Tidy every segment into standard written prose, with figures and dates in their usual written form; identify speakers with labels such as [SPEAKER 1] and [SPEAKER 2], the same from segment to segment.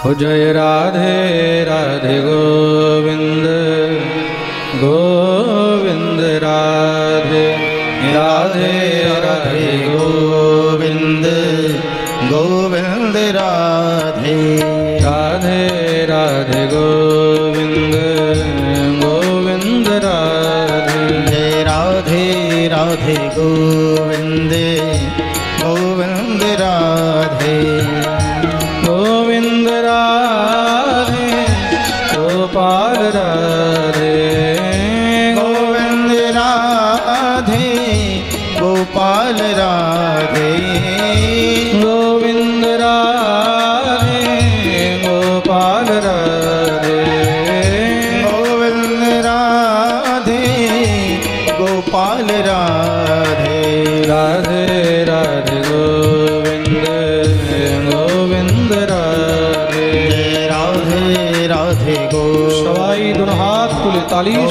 [SPEAKER 1] हो जय राधे राधे गोविंद गोविंद राधे राधे राधे
[SPEAKER 2] गोविंद गोविंद राधे
[SPEAKER 1] राधे राधे गोविंद गोविंद राधे
[SPEAKER 2] राधे राधे गोविंद गोविंद राधे
[SPEAKER 1] गोविंद राधे गोपाल राधे
[SPEAKER 2] गोविंद राधे गोपाल राधे
[SPEAKER 1] गोविंद राधे गोपाल राधे
[SPEAKER 2] गोविंद राधे गोपाल राधे
[SPEAKER 1] राधे राधे गोविंद गोविंद राधे
[SPEAKER 2] राधे राधे
[SPEAKER 1] सवाई दोनों हाथ तुले ताली से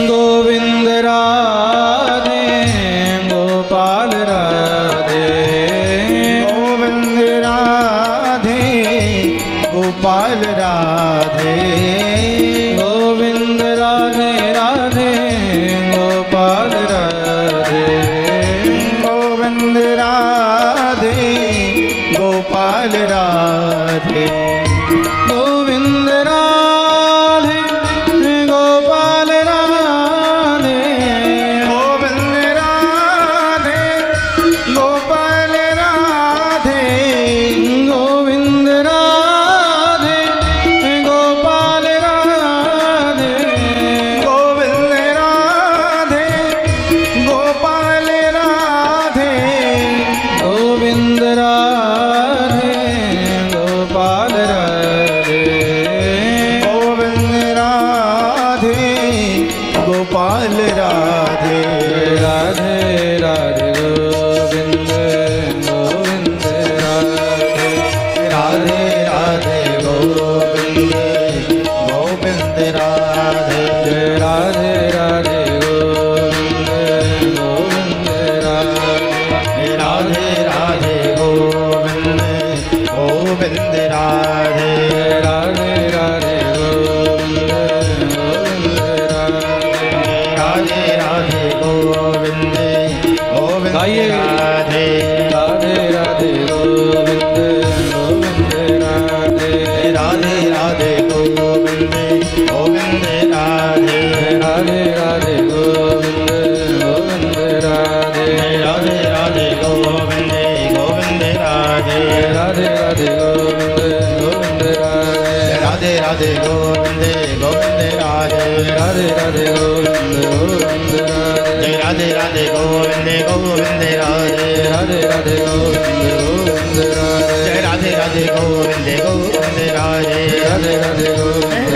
[SPEAKER 2] गोविंद राधे गोपाल राधे
[SPEAKER 1] गोविंद राधे राधे गोपाल राधे
[SPEAKER 2] गोविंद राधे गोपाल राधे
[SPEAKER 1] गोविंद राधे गोपाल राधे
[SPEAKER 2] गोविंद राधे गोपाल राधे
[SPEAKER 1] गोविंद राधे गोपाल राधे
[SPEAKER 2] गोविंद राधे गोपाल राधे
[SPEAKER 1] गोविंद राधे गोपाल राधे
[SPEAKER 2] गोविंद राधे गोपाल राधे
[SPEAKER 1] राधे राधे गोविंद गोविंद राधे
[SPEAKER 2] राधे राधे गोविंद गोविंद राधे
[SPEAKER 1] जय राधे राधे गोविंद गोविंद राधे
[SPEAKER 2] राधे राधे गोविंद गोविंद राधे
[SPEAKER 1] राधे राधे गोविंद गोविंद राधे
[SPEAKER 2] राधे राधे गोविंद गोविंद
[SPEAKER 1] गाइए।
[SPEAKER 2] राधे
[SPEAKER 1] राधे राधे गोविंद गोविंद राधे
[SPEAKER 2] राधे राधे गोविंद गोविंद राधे
[SPEAKER 1] राधे राधे गोविंद गोविंद राधे
[SPEAKER 2] राधे राधे गोविंद गोविंद राधे
[SPEAKER 1] राधे राधे गोविंद गोविंद राधे
[SPEAKER 2] राधे राधे गोविंद गोविंद राधे
[SPEAKER 1] राधे राधे गोविंद गोविंद राधे
[SPEAKER 2] राधे राधे गोविंद गोविंद राधे
[SPEAKER 1] राधे राधे गोविंद गोविंद राधे
[SPEAKER 2] राधे राधे गोविंद गोविंद राधे
[SPEAKER 1] राधे राधे गोविंद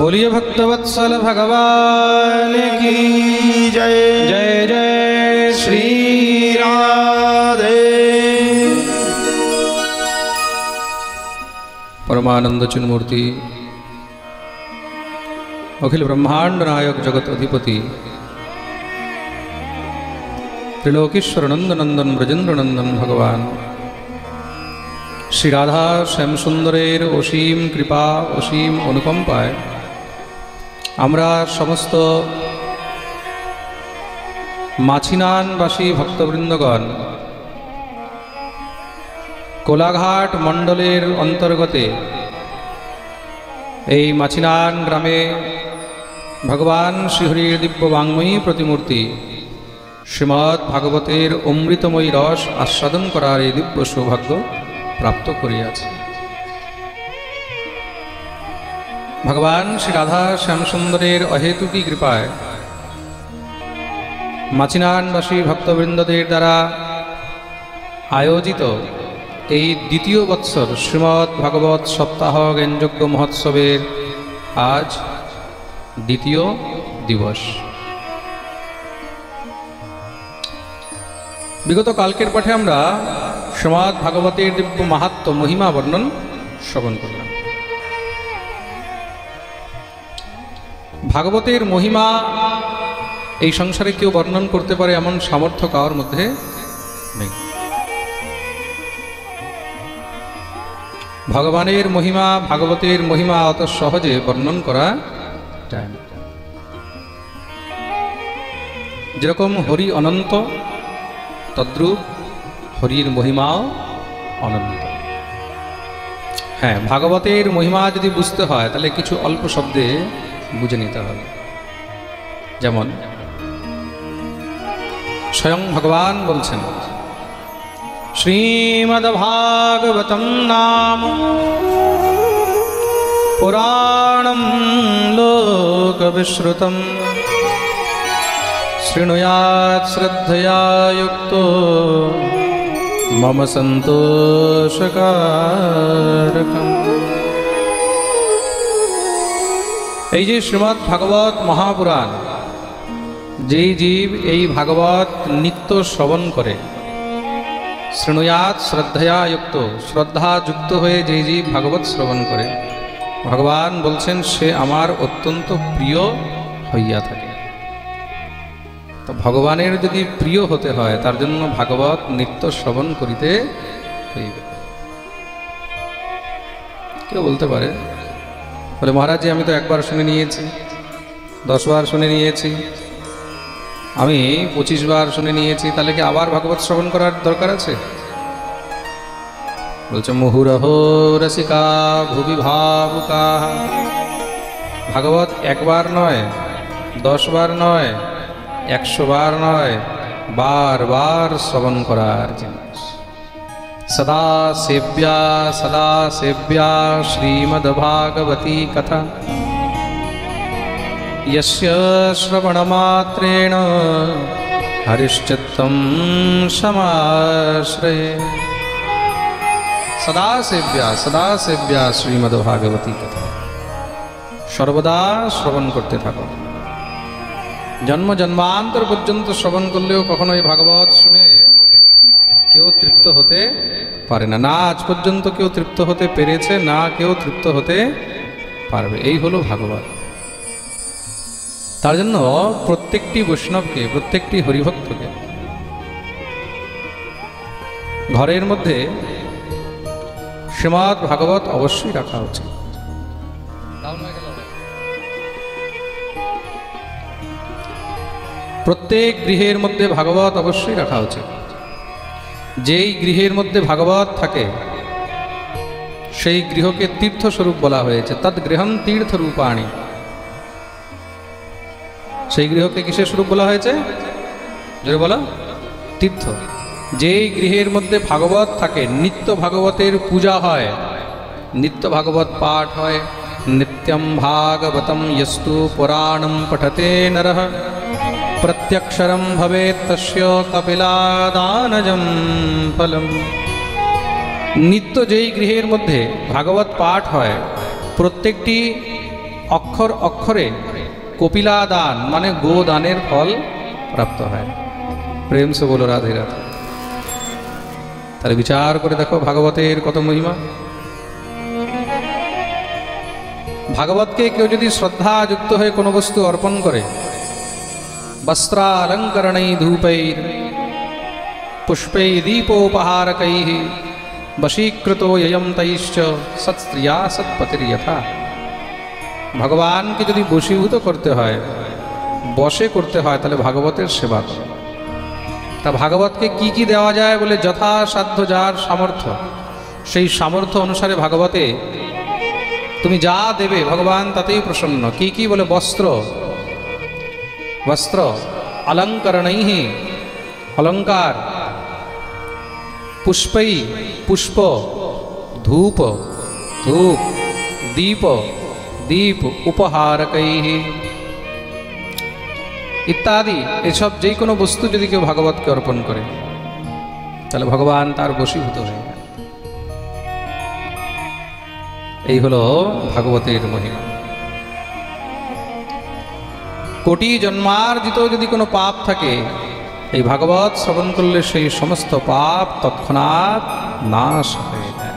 [SPEAKER 1] बोलिए भक्तवत्सल भगवान की
[SPEAKER 2] जय
[SPEAKER 1] जय जय श्री
[SPEAKER 2] राधे।
[SPEAKER 1] परमानंद चिन्मूर्ति अखिल ब्रह्मांड नायक जगत अधिपति ত্রিলোকেশ্বর নন্দনন্দন ব্রজেন্দ্রনন্দন ভগবান শ্রী রাধা শ্যামসুন্দরের অসীম কৃপা অসীম অনুকম্পায় আমরা সমস্ত মাছিনানবাসী ভক্তবৃন্দগণ কোলাঘাট মণ্ডলের অন্তর্গতে এই মাছিনান গ্রামে ভগবান শ্রীহরির দিব্য বাঙ্ময়ী প্রতিমূর্তি শ্রীমদ্ ভাগবতের অমৃতময়ী রস আস্বাদন করার এই দিব্য সৌভাগ্য প্রাপ্ত করিয়াছে। ভগবান শ্রী রাধা শ্যামসুন্দরের অহেতুকী কৃপায় মাছিনানবাসী ভক্তবৃন্দদের দ্বারা আয়োজিত এই দ্বিতীয় বৎসর শ্রীমদ্ ভাগবত সপ্তাহ জ্ঞানযজ্ঞ মহোৎসবের আজ দ্বিতীয় দিবস। বিগত কালকের পাঠে আমরা শ্রীমদ্ ভাগবতের দিব্য মাহাত্ম্য মহিমা বর্ণন শ্রবণ করলাম। ভাগবতের মহিমা এই সংসারে কেউ বর্ণন করতে পারে এমন সামর্থ্য কারোর মধ্যে নেই। ভগবানের মহিমা ভাগবতের মহিমা অত সহজে বর্ণন করা যায় না। যেরকম হরি অনন্ত তদ্রূপ হরির মহিমাও অনন্ত। হ্যাঁ, ভাগবতের মহিমা যদি বুঝতে হয় তাহলে কিছু অল্প শব্দে বুঝে নিতে হবে। যেমন স্বয়ং ভগবান বলছেন, শ্রীমদ্ভাগবতম নাম পুরাণম লোকবিশ্রুতম শৃণুয়াৎ শ্রদ্ধয়া যুক্তো মম সন্তোষকারকম। এই যে শ্রীমদ্ ভাগবত মহাপুরাণ, যেই জীব এই ভাগবত নিত্য শ্রবণ করে, শৃণুয়াৎ শ্রদ্ধয়া যুক্ত, শ্রদ্ধা যুক্ত হয়ে যেই জীব ভাগবত শ্রবণ করে, ভগবান বলছেন সে আমার অত্যন্ত প্রিয় হইয়া থাকে। তো ভগবানের যদি প্রিয় হতে হয় তার জন্য ভাগবত নিত্য শ্রবণ করিতে হইবে। কেউ বলতে পারে, বলে মহারাজ আমি তো একবার শুনে নিয়েছি, 10 বার শুনে নিয়েছি, আমি 25 বার শুনে নিয়েছি, তাহলে কি আবার ভাগবত শ্রবণ করার দরকার আছে? বলছে মুহুরহো রসিকা ভুবি ভাবুকা। ভাগবত একবার নয়, 10 বার নয়, 100 বার নয়, বারবার শ্রবণ করার জিনিস। সদা সেব্যা শ্রীমদ্ ভাগবতী কথা यस्य श्रवणमात्रेण हरिश्चित्तं समाश्रये। सदा सेव्या श्रीमद्भागवती कथा। সর্বদা শ্রবণ করতে থাকো। জন্ম জন্মান্তর পর্যন্ত শ্রবণ করলেও কখনো এই ভাগবত শুনে কেউ তৃপ্ত হতে পারে না। না আজ পর্যন্ত কেউ তৃপ্ত হতে পেরেছে, না কেউ তৃপ্ত হতে পারবে। এই হলো ভাগবত। তার জন্য প্রত্যেকটি বৈষ্ণবকে, প্রত্যেকটি হরিভক্তকে ঘরের মধ্যে শ্রীমদ্ ভাগবত অবশ্যই রাখা উচিত। প্রত্যেক গৃহের মধ্যে ভাগবত অবশ্যই রাখা উচিত। যেই গৃহের মধ্যে ভাগবত থাকে সেই গৃহকে তীর্থস্বরূপ বলা হয়েছে। তদ গৃহম তীর্থরূপাণি। সেই গৃহকে কিসের স্বরূপ বলা হয়েছে? জোরে বলো, তীর্থ। যেই গৃহের মধ্যে ভাগবত থাকে, নিত্য ভাগবতের পূজা হয়, নিত্য ভাগবত পাঠ হয়। নিত্যম ভাগবতম যস্তু পুরাণম পঠতে নরঃ প্রত্যক্ষরম ভবেৎ তস্য কপিলাদানজম ফলম। নিত্য যেই গৃহের মধ্যে ভাগবত পাঠ হয়, প্রত্যেকটি অক্ষর অক্ষরে কপিলা দান মানে গোদানের ফল প্রাপ্ত হয়। প্রেম সে বলো রাধে রাধে। তাহলে বিচার করে দেখো ভাগবতের কত মহিমা। ভাগবতকে কেউ যদি শ্রদ্ধা যুক্ত হয়ে কোনো বস্তু অর্পণ করে, বস্ত্রালঙ্করণৈ ধূপৈর पुष्पै दीपोपहारकैः वशीकृतो ययं तैश्च सत्स्त्रिया सत्पतिर्यथा। ভগবানকে যদি বশীভূত করতে হয়, বশে করতে হয়, তাহলে ভাগবতের সেবা করো। তা ভাগবতকে কি কি দেওয়া যায় বলে, যথাসাধ্য যার সামর্থ্য সেই সামর্থ্য অনুসারে ভাগবতে তুমি যা দেবে ভগবান তাতেই প্রসন্ন। কি কি বলে, বস্ত্র, বস্ত্র, অলঙ্করণৈঃ, অলঙ্কার, পুষ্পৈ, পুষ্প, ধূপ, ধূপ, দীপ, দীপ, উপহারকৈঃ ইত্যাদি। এসব যে কোনো বস্তু যদি কেউ ভাগবতকে অর্পণ করে তাহলে ভগবান তার বশীভূত হয়ে যায়। এই হলো ভাগবতের মহিমা। কোটি জন্মার্জিত যদি কোনো পাপ থাকে, এই ভাগবত শ্রবণ করলে সেই সমস্ত পাপ তৎক্ষণাৎ নাশ হয়ে যায়।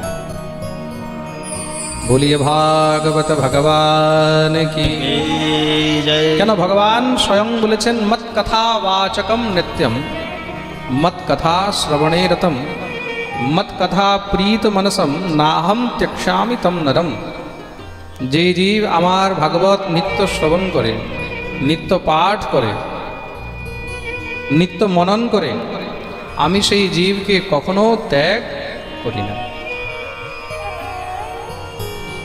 [SPEAKER 1] বলিয়ে ভাগবত ভগবান কি
[SPEAKER 2] জয়।
[SPEAKER 1] কেন ভগবান স্বয়ং বলেছেন, মৎ কথা বাচকম নিত্যম, মৎ কথা শ্রবণে রতম, মৎ কথা প্রীত মনসম নাহম ত্যক্ষ্যামি তম নরম। যে জীব আমার ভাগবত নিত্য শ্রবণ করে, নিত্য পাঠ করে, নিত্য মনন করে, আমি সেই জীবকে কখনো ত্যাগ করি না।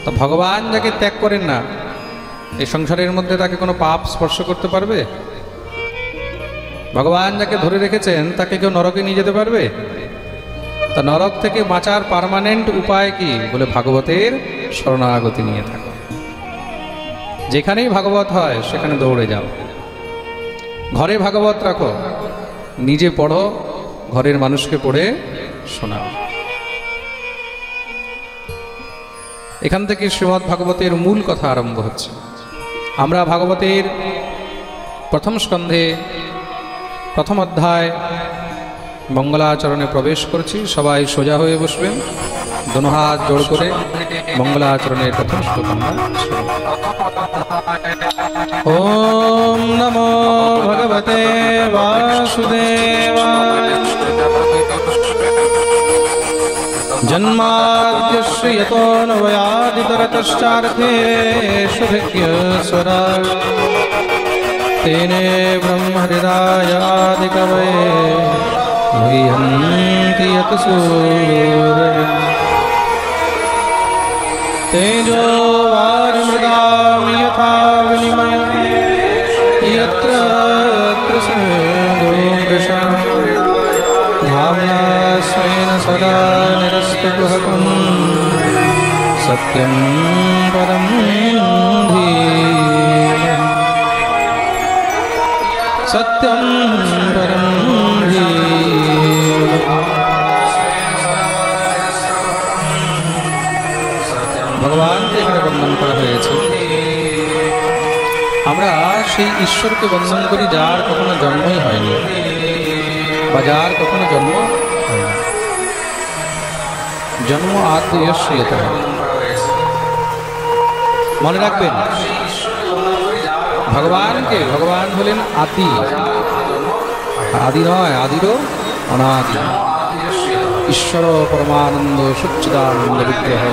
[SPEAKER 1] তো ভগবান যাকে ত্যাগ করেন না, এই সংসারের মধ্যে তাকে কোনো পাপ স্পর্শ করতে পারবে? ভগবান যাকে ধরে রেখেছেন তাকে কেউ নরকে নিয়ে যেতে পারবে? তা নরক থেকে বাঁচার পার্মানেন্ট উপায় কি বলে, ভাগবতের শরণাগতি নিয়ে থাকো। যেখানেই ভাগবত হয় সেখানে দৌড়ে যাও। ঘরে ভাগবত রাখো, নিজে পড়ো, ঘরের মানুষকে পড়ে শোনাও। এখান থেকে শ্রীমদ্ ভাগবতের মূল কথা আরম্ভ হচ্ছে। আমরা ভাগবতের প্রথম স্কন্ধে প্রথম অধ্যায় মঙ্গলাচরণে প্রবেশ করছি। সবাই সোজা হয়ে বসবেন, দোনো হাত জোড় করে মঙ্গলাচরণের প্রথম শ্লোক আমরা শুনব। ওম নমো ভগবতে বাসুদেবায়। জন্মাদ্যস্য यतोऽन्वयादितरतश्चार्थेषु भिज्ञस्वराट् तेने ब्रह्महृदायादिकवये मुह्यन्ति यत् सूरयः। तेजो वारिमृगां यथा विनिमयो यत्र त्रिसर्गो धाम्ना स्वेन सदा निरस्तकुहकं सत्यं परं धीमहि। सत्यं परं धीमहि। ভগবানকে এখানে বন্দন করা হয়েছে। আমরা সেই ঈশ্বরকে বন্দন করি যার কখনো জন্মই হয়নি বা যার কখনো জন্ম হয় না। জন্ম আত্মীয়তা মনে রাখবেন। ভগবান হলেন আদি, আদি নয়, আদিরও অনাদি। ঈশ্বর পরমানন্দ সচ্চিদানন্দ বিগ্রহ,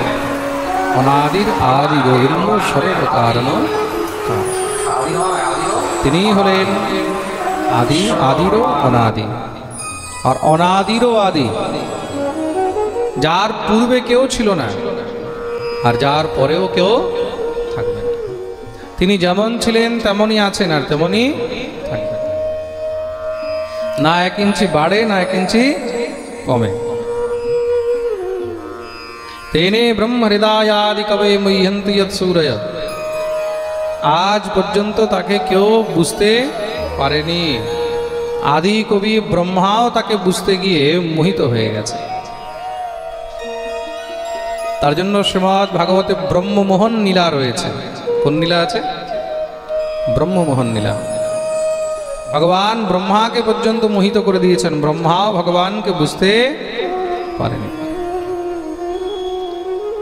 [SPEAKER 1] অনাদির আদি গোবিন্দ সর্বকারণ। তিনি হলেন আদি, আদিরও অনাদি, আর অনাদিরও আদি। যার পূর্বে কেউ ছিল না আর যার পরেও কেউ থাকবে না। তিনি যেমন ছিলেন তেমনই আছেন আর তেমনই থাকবেন। না এক ইঞ্চি বাড়ে না এক ইঞ্চি কমে। তেনে ব্রহ্ম হৃদয়াদি কবে মুহ্যন্তি যৎ সূরয়। আজ পর্যন্ত তাকে কেউ বুঝতে পারেনি। আদি কবি ব্রহ্মাও তাকে বুঝতে গিয়ে মোহিত হয়ে গেছে। তার জন্য শ্রীমদ্ ভাগবতে ব্রহ্মমোহন নীলা রয়েছে। কোন নীলা আছে? ব্রহ্মমোহন নীলা। ভগবান ব্রহ্মাকে পর্যন্ত মোহিত করে দিয়েছেন, ব্রহ্মাও ভগবানকে বুঝতে পারেনি।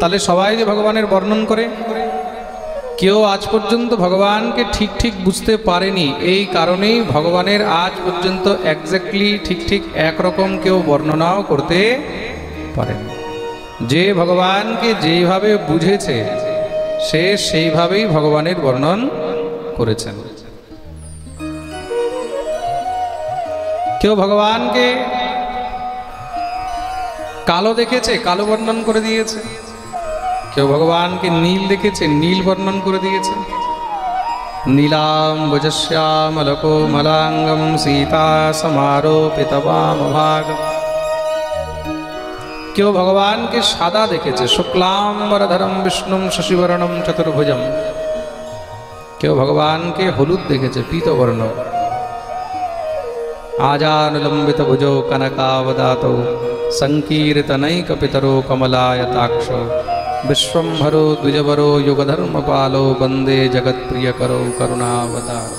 [SPEAKER 1] তাহলে সবাই যে ভগবানের বর্ণন করে, কেউ আজ পর্যন্ত ভগবানকে ঠিক ঠিক বুঝতে পারেনি, এই কারণেই ভগবানের আজ পর্যন্ত এক্স্যাক্টলি ঠিক ঠিক একরকম কেউ বর্ণনাও করতে পারেনি। যে ভগবানকে যেইভাবে বুঝেছে সে সেইভাবেই ভগবানের বর্ণন করেছেন। কেউ ভগবানকে কালো দেখেছে, কালো বর্ণন করে দিয়েছে। কেউ ভগবানকে নীল দেখেছে, নীল বর্ণন করে দিয়েছে। নীলাম বজশ্যামলকোমলাঙ্গম সীতা সমারোপিতবামভাগম। কেউ ভগবানকে সাদা দেখেছে, শুক্লাম্বরধরম বিষ্ণুম শশিবর্ণম চতুর্ভুজম। কেউ ভগবানকে হলুদ দেখেছে, পীতবর্ণ। আজানুলম্বিত ভুজো কনকাবদাতো সংকীর্তনৈকপিতরো কমলায়তাক্ষ বিশ্বম্ভরো দ্বিজবরো যুগধর্মপালো বন্দে জগৎপ্রিয়করো করুণাবতার।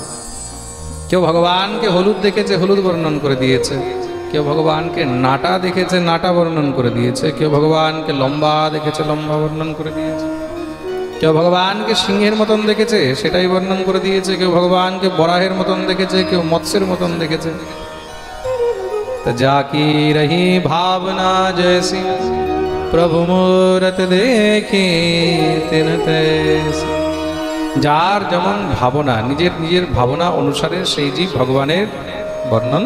[SPEAKER 1] কেউ ভগবানকে হলুদ দেখেছে, হলুদ বর্ণন করে দিয়েছে। কেউ ভগবানকে নাটা দেখেছে, নাটা বর্ণন করে দিয়েছে। কেউ ভগবানকে লম্বা দেখেছে, লম্বা বর্ণন করে দিয়েছে। কেউ ভগবানকে সিংহের মতন দেখেছে, সেটাই বর্ণন করে দিয়েছে। কেউ ভগবানকে বরাহের মতন দেখেছে, কেউ মৎস্যের মতন দেখেছে। तो जाकी रही भावना जैसी प्रभु मूरत देखी तिन तैसी। যার যেমন ভাবনা, নিজের নিজের ভাবনা অনুসারে সেই জীব ভগবানের বর্ণন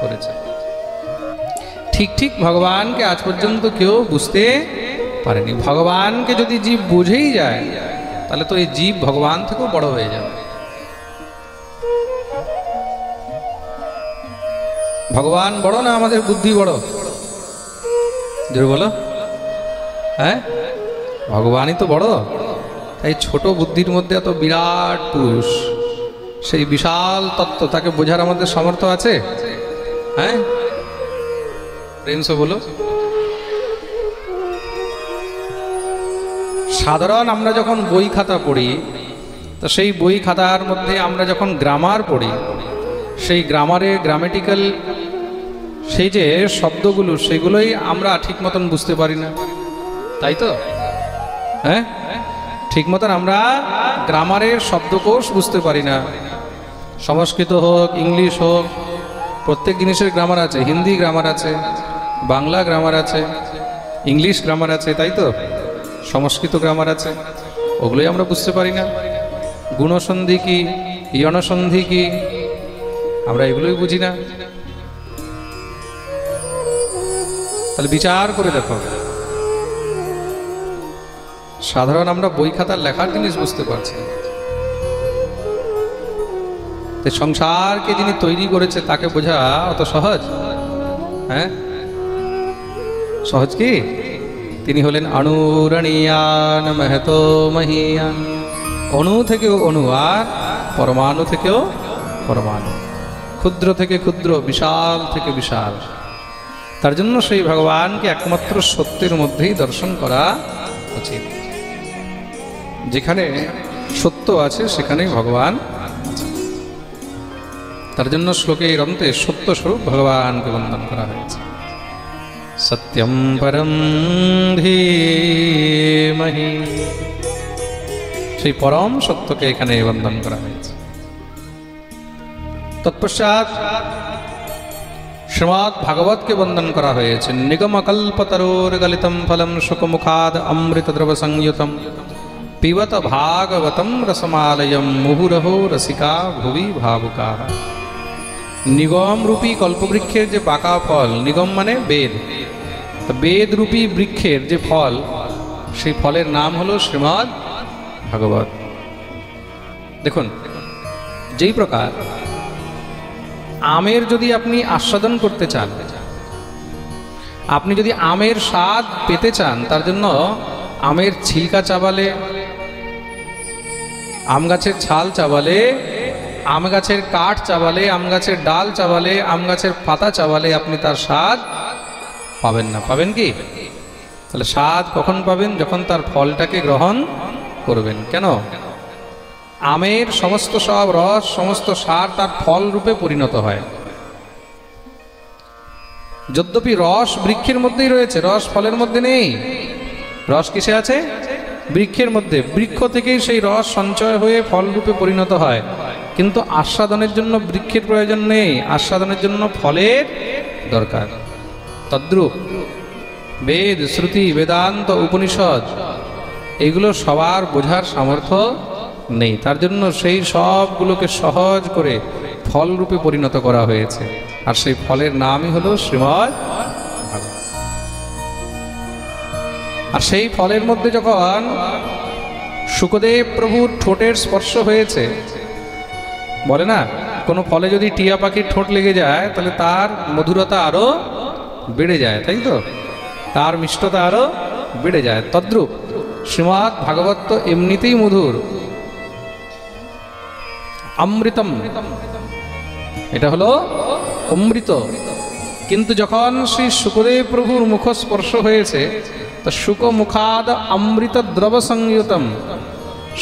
[SPEAKER 1] করেছে। ঠিক ঠিক ভগবানকে আজ পর্যন্ত কেউ বুঝতে পারেনি। ভগবানকে যদি জীব বুঝেই যায় তাহলে তো এই জীব ভগবান থেকেও বড় হয়ে যাবে। ভগবান বড় না আমাদের বুদ্ধি বড়? জোরে বলো। হ্যাঁ, ভগবানই তো বড়। তাই ছোট বুদ্ধির মধ্যে এত বিরাট পুরুষ, সেই বিশাল তত্ত্ব, তাকে বোঝার আমাদের সামর্থ্য আছে? হ্যাঁ, প্রেমসে বলো। সাধারণ আমরা যখন বই খাতা পড়ি, তো সেই বই খাতার মধ্যে আমরা যখন গ্রামার পড়ি, সেই গ্রামারের গ্রামেটিক্যাল সেই যে শব্দগুলো, সেগুলোই আমরা ঠিক মতন বুঝতে পারি না, তাই তো? হ্যাঁ, ঠিক মতন আমরা গ্রামারের শব্দকোষ বুঝতে পারি না। সংস্কৃত হোক, ইংলিশ হোক, প্রত্যেক জিনিসের গ্রামার আছে। হিন্দি গ্রামার আছে, বাংলা গ্রামার আছে, ইংলিশ গ্রামার আছে, তাই তো? সংস্কৃত গ্রামার আছে, ওগুলোই আমরা বুঝতে পারি না। গুণসন্ধি কি, ইয়নসন্ধি কি, আমরা এগুলোই বুঝি না। তাহলে বিচার করে দেখো, সাধারণ আমরা বই খাতার লেখার জিনিস বুঝতে পারছি। সংসারকে যিনি তৈরি করেছে তাকে বোঝা অত সহজ? হ্যাঁ, সহজ কি? তিনি হলেন অণুরণীয়ান মহতো মহীয়ান। অণু থেকেও অণু, আর পরমাণু থেকেও পরমাণু, ক্ষুদ্র থেকে ক্ষুদ্র, বিশাল থেকে বিশাল। তার জন্য সেই ভগবানকে একমাত্র সত্যের মধ্যেই দর্শন করা উচিত। যেখানে সত্য আছে সেখানেই ভগবান আছে। তার জন্য শ্লোকের অন্তে সত্য স্বরূপ ভগবানকে বন্দন করা হয়েছে। সত্যম পরম ধীমহি, সেই পরম সত্যকে এখানে বন্দন করা হয়েছে। তৎপশ্চাৎ শ্রীমদ্ ভাগবতকে বন্দন করা হয়েছে। নিগমকল্পতরোর গলিতম ফলম শুকমুখাদ অমৃত দ্রব সংযুতম পিবত ভাগবতম রসমালয়ম মুহুরহো রসিকা ভুবি ভাবুকা। নিগম রূপী কল্পবৃক্ষের যে পাকা ফল, নিগম মানে বেদ, বেদ রূপী বৃক্ষের যে ফল, সেই ফলের নাম হলো শ্রীমদ্ ভাগবত। দেখুন, যেই প্রকার আমের যদি আপনি আস্বাদন করতে চান, আপনি যদি আমের স্বাদ পেতে চান, তার জন্য আমের ছিলকা চাবালে, আম গাছের ছাল চাবালে, আম গাছের কাঠ চাবালে, আম গাছের ডাল চাবালে, আম গাছের পাতা চাবালে আপনি তার স্বাদ পাবেন না। পাবেন কি? তাহলে স্বাদ কখন পাবেন? যখন তার ফলটাকে গ্রহণ করবেন। কেন? আমের সমস্ত সব রস, সমস্ত সার তার ফল রূপে পরিণত হয়। যদ্যপি রস বৃক্ষের মধ্যেই রয়েছে, রস ফলের মধ্যে নেই। রস কিসে আছে? বৃক্ষের মধ্যে, বৃক্ষ থেকেই সেই রস সঞ্চয় হয়ে ফলরূপে পরিণত হয়, কিন্তু আস্বাদনের জন্য বৃক্ষের প্রয়োজন নেই, আস্বাদনের জন্য ফলের দরকার। তদ্রূপ বেদ, শ্রুতি, বেদান্ত, উপনিষদ এইগুলো সবার বোঝার সামর্থ্য নেই, তার জন্য সেই সবগুলোকে সহজ করে ফলরূপে পরিণত করা হয়েছে, আর সেই ফলের নামই হলো শ্রীমদ্ ভাগবত। আর সেই ফলের মধ্যে যখন শুকদেব প্রভুর ঠোঁটের স্পর্শ হয়েছে, বলে না কোনো ফলে যদি টিয়া পাখির ঠোঁট লেগে যায় তাহলে তার মধুরতা আরো বেড়ে যায়, তাই তো, তার মিষ্টতা আরো বেড়ে যায়। তদ্রূপ শ্রীমদ্ ভাগবত তো এমনিতেই মধুর, অমৃতম, এটা হলো অমৃত। কিন্তু যখন শ্রী শুকদেব প্রভুর মুখ স্পর্শ হয়েছে, তো শুক মুখাদ অমৃত দ্রব সংযুতম,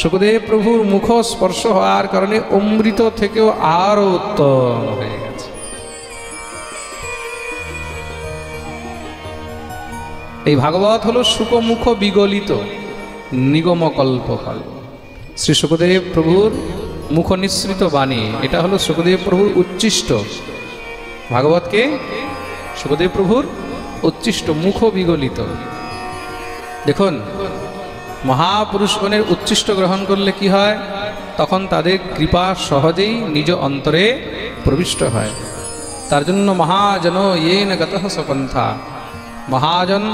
[SPEAKER 1] শুকদেব প্রভুর মুখ স্পর্শ হওয়ার কারণে অমৃত থেকেও আরো উত্তম হয়ে গেছে। এই ভাগবত হলো শুকমুখ বিগলিত নিগম কল্প কল্প, শ্রী শুকদেব প্রভুর মুখ নিঃসৃত বাণী, এটা হলো শুকদেব প্রভুর উচ্ছিষ্ট। ভাগবতকে শুকদেব প্রভুর উচ্ছিষ্ট, মুখ বিগলিত। দেখুন, মহাপুরুষগণের উচ্ছিষ্ট গ্রহণ করলে কি হয়, তখন তাদের কৃপা সহজেই নিজ অন্তরে প্রবিষ্ট হয়। তার জন্য মহাজন ইয়েন গতঃ সপন্থা, মহাজন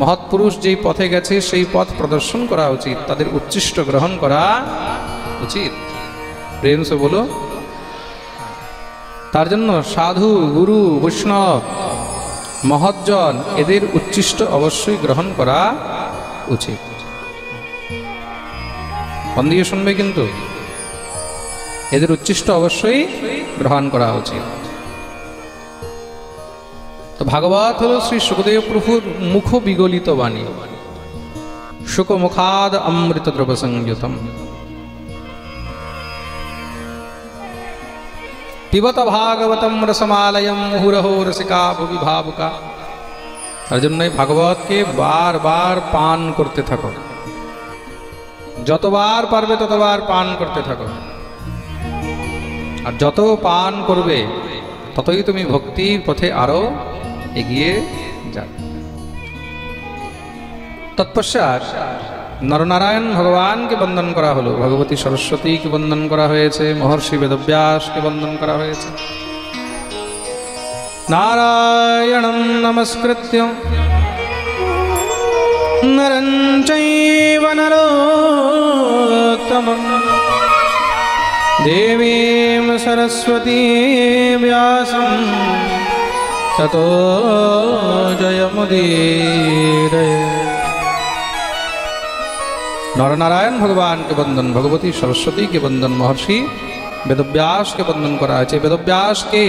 [SPEAKER 1] মহৎপুরুষ যেই পথে গেছে সেই পথ প্রদর্শন করা উচিত, তাদের উচ্ছিষ্ট গ্রহণ করা উচিত। প্রেম সে বলো। তার জন্য সাধু, গুরু, বৈষ্ণব, মহৎজন এদের উচ্ছিষ্ট অবশ্যই গ্রহণ করা উচিত। মন দিয়ে শুনবে, কিন্তু এদের উচ্ছিষ্ট অবশ্যই গ্রহণ করা উচিত। তো ভাগবত হল শ্রী শুকদেব প্রভুর মুখ বিগলিত বাণী, শুক মুখাদ অমৃত দ্রব সংযুতম। পিবত ভাগবতম রসমালয়ম মুহুরহো রসিকা ভুবি ভাবুকা। তার জন্যই ভাগবতকে বারবার পান করতে থাকো, যতবার পারবে ততবার পান করতে থাকো। আর যত পান করবে ততই তুমি ভক্তির পথে আরো এগিয়ে যাবে। তৎপশ্চাৎ নরনারায়ণ ভগবানকে বন্দন করা হলো, ভগবতী সরস্বতীকে বন্দন করা হয়েছে, মহর্ষি বেদব্যাসকে বন্দন করা হয়েছে। নারায়ণং নমস্কৃত্য নরং চৈব নরোত্তমং দেবীং সরস্বতীং ব্যাসং ততো জয়মুদীরয়ে। নরনারায়ণ ভগবানকে বন্দন, ভগবতী সরস্বতীকে বন্দন, মহর্ষি বেদব্যাসকে বন্দন করা হয়েছে। বেদব্যাসকে,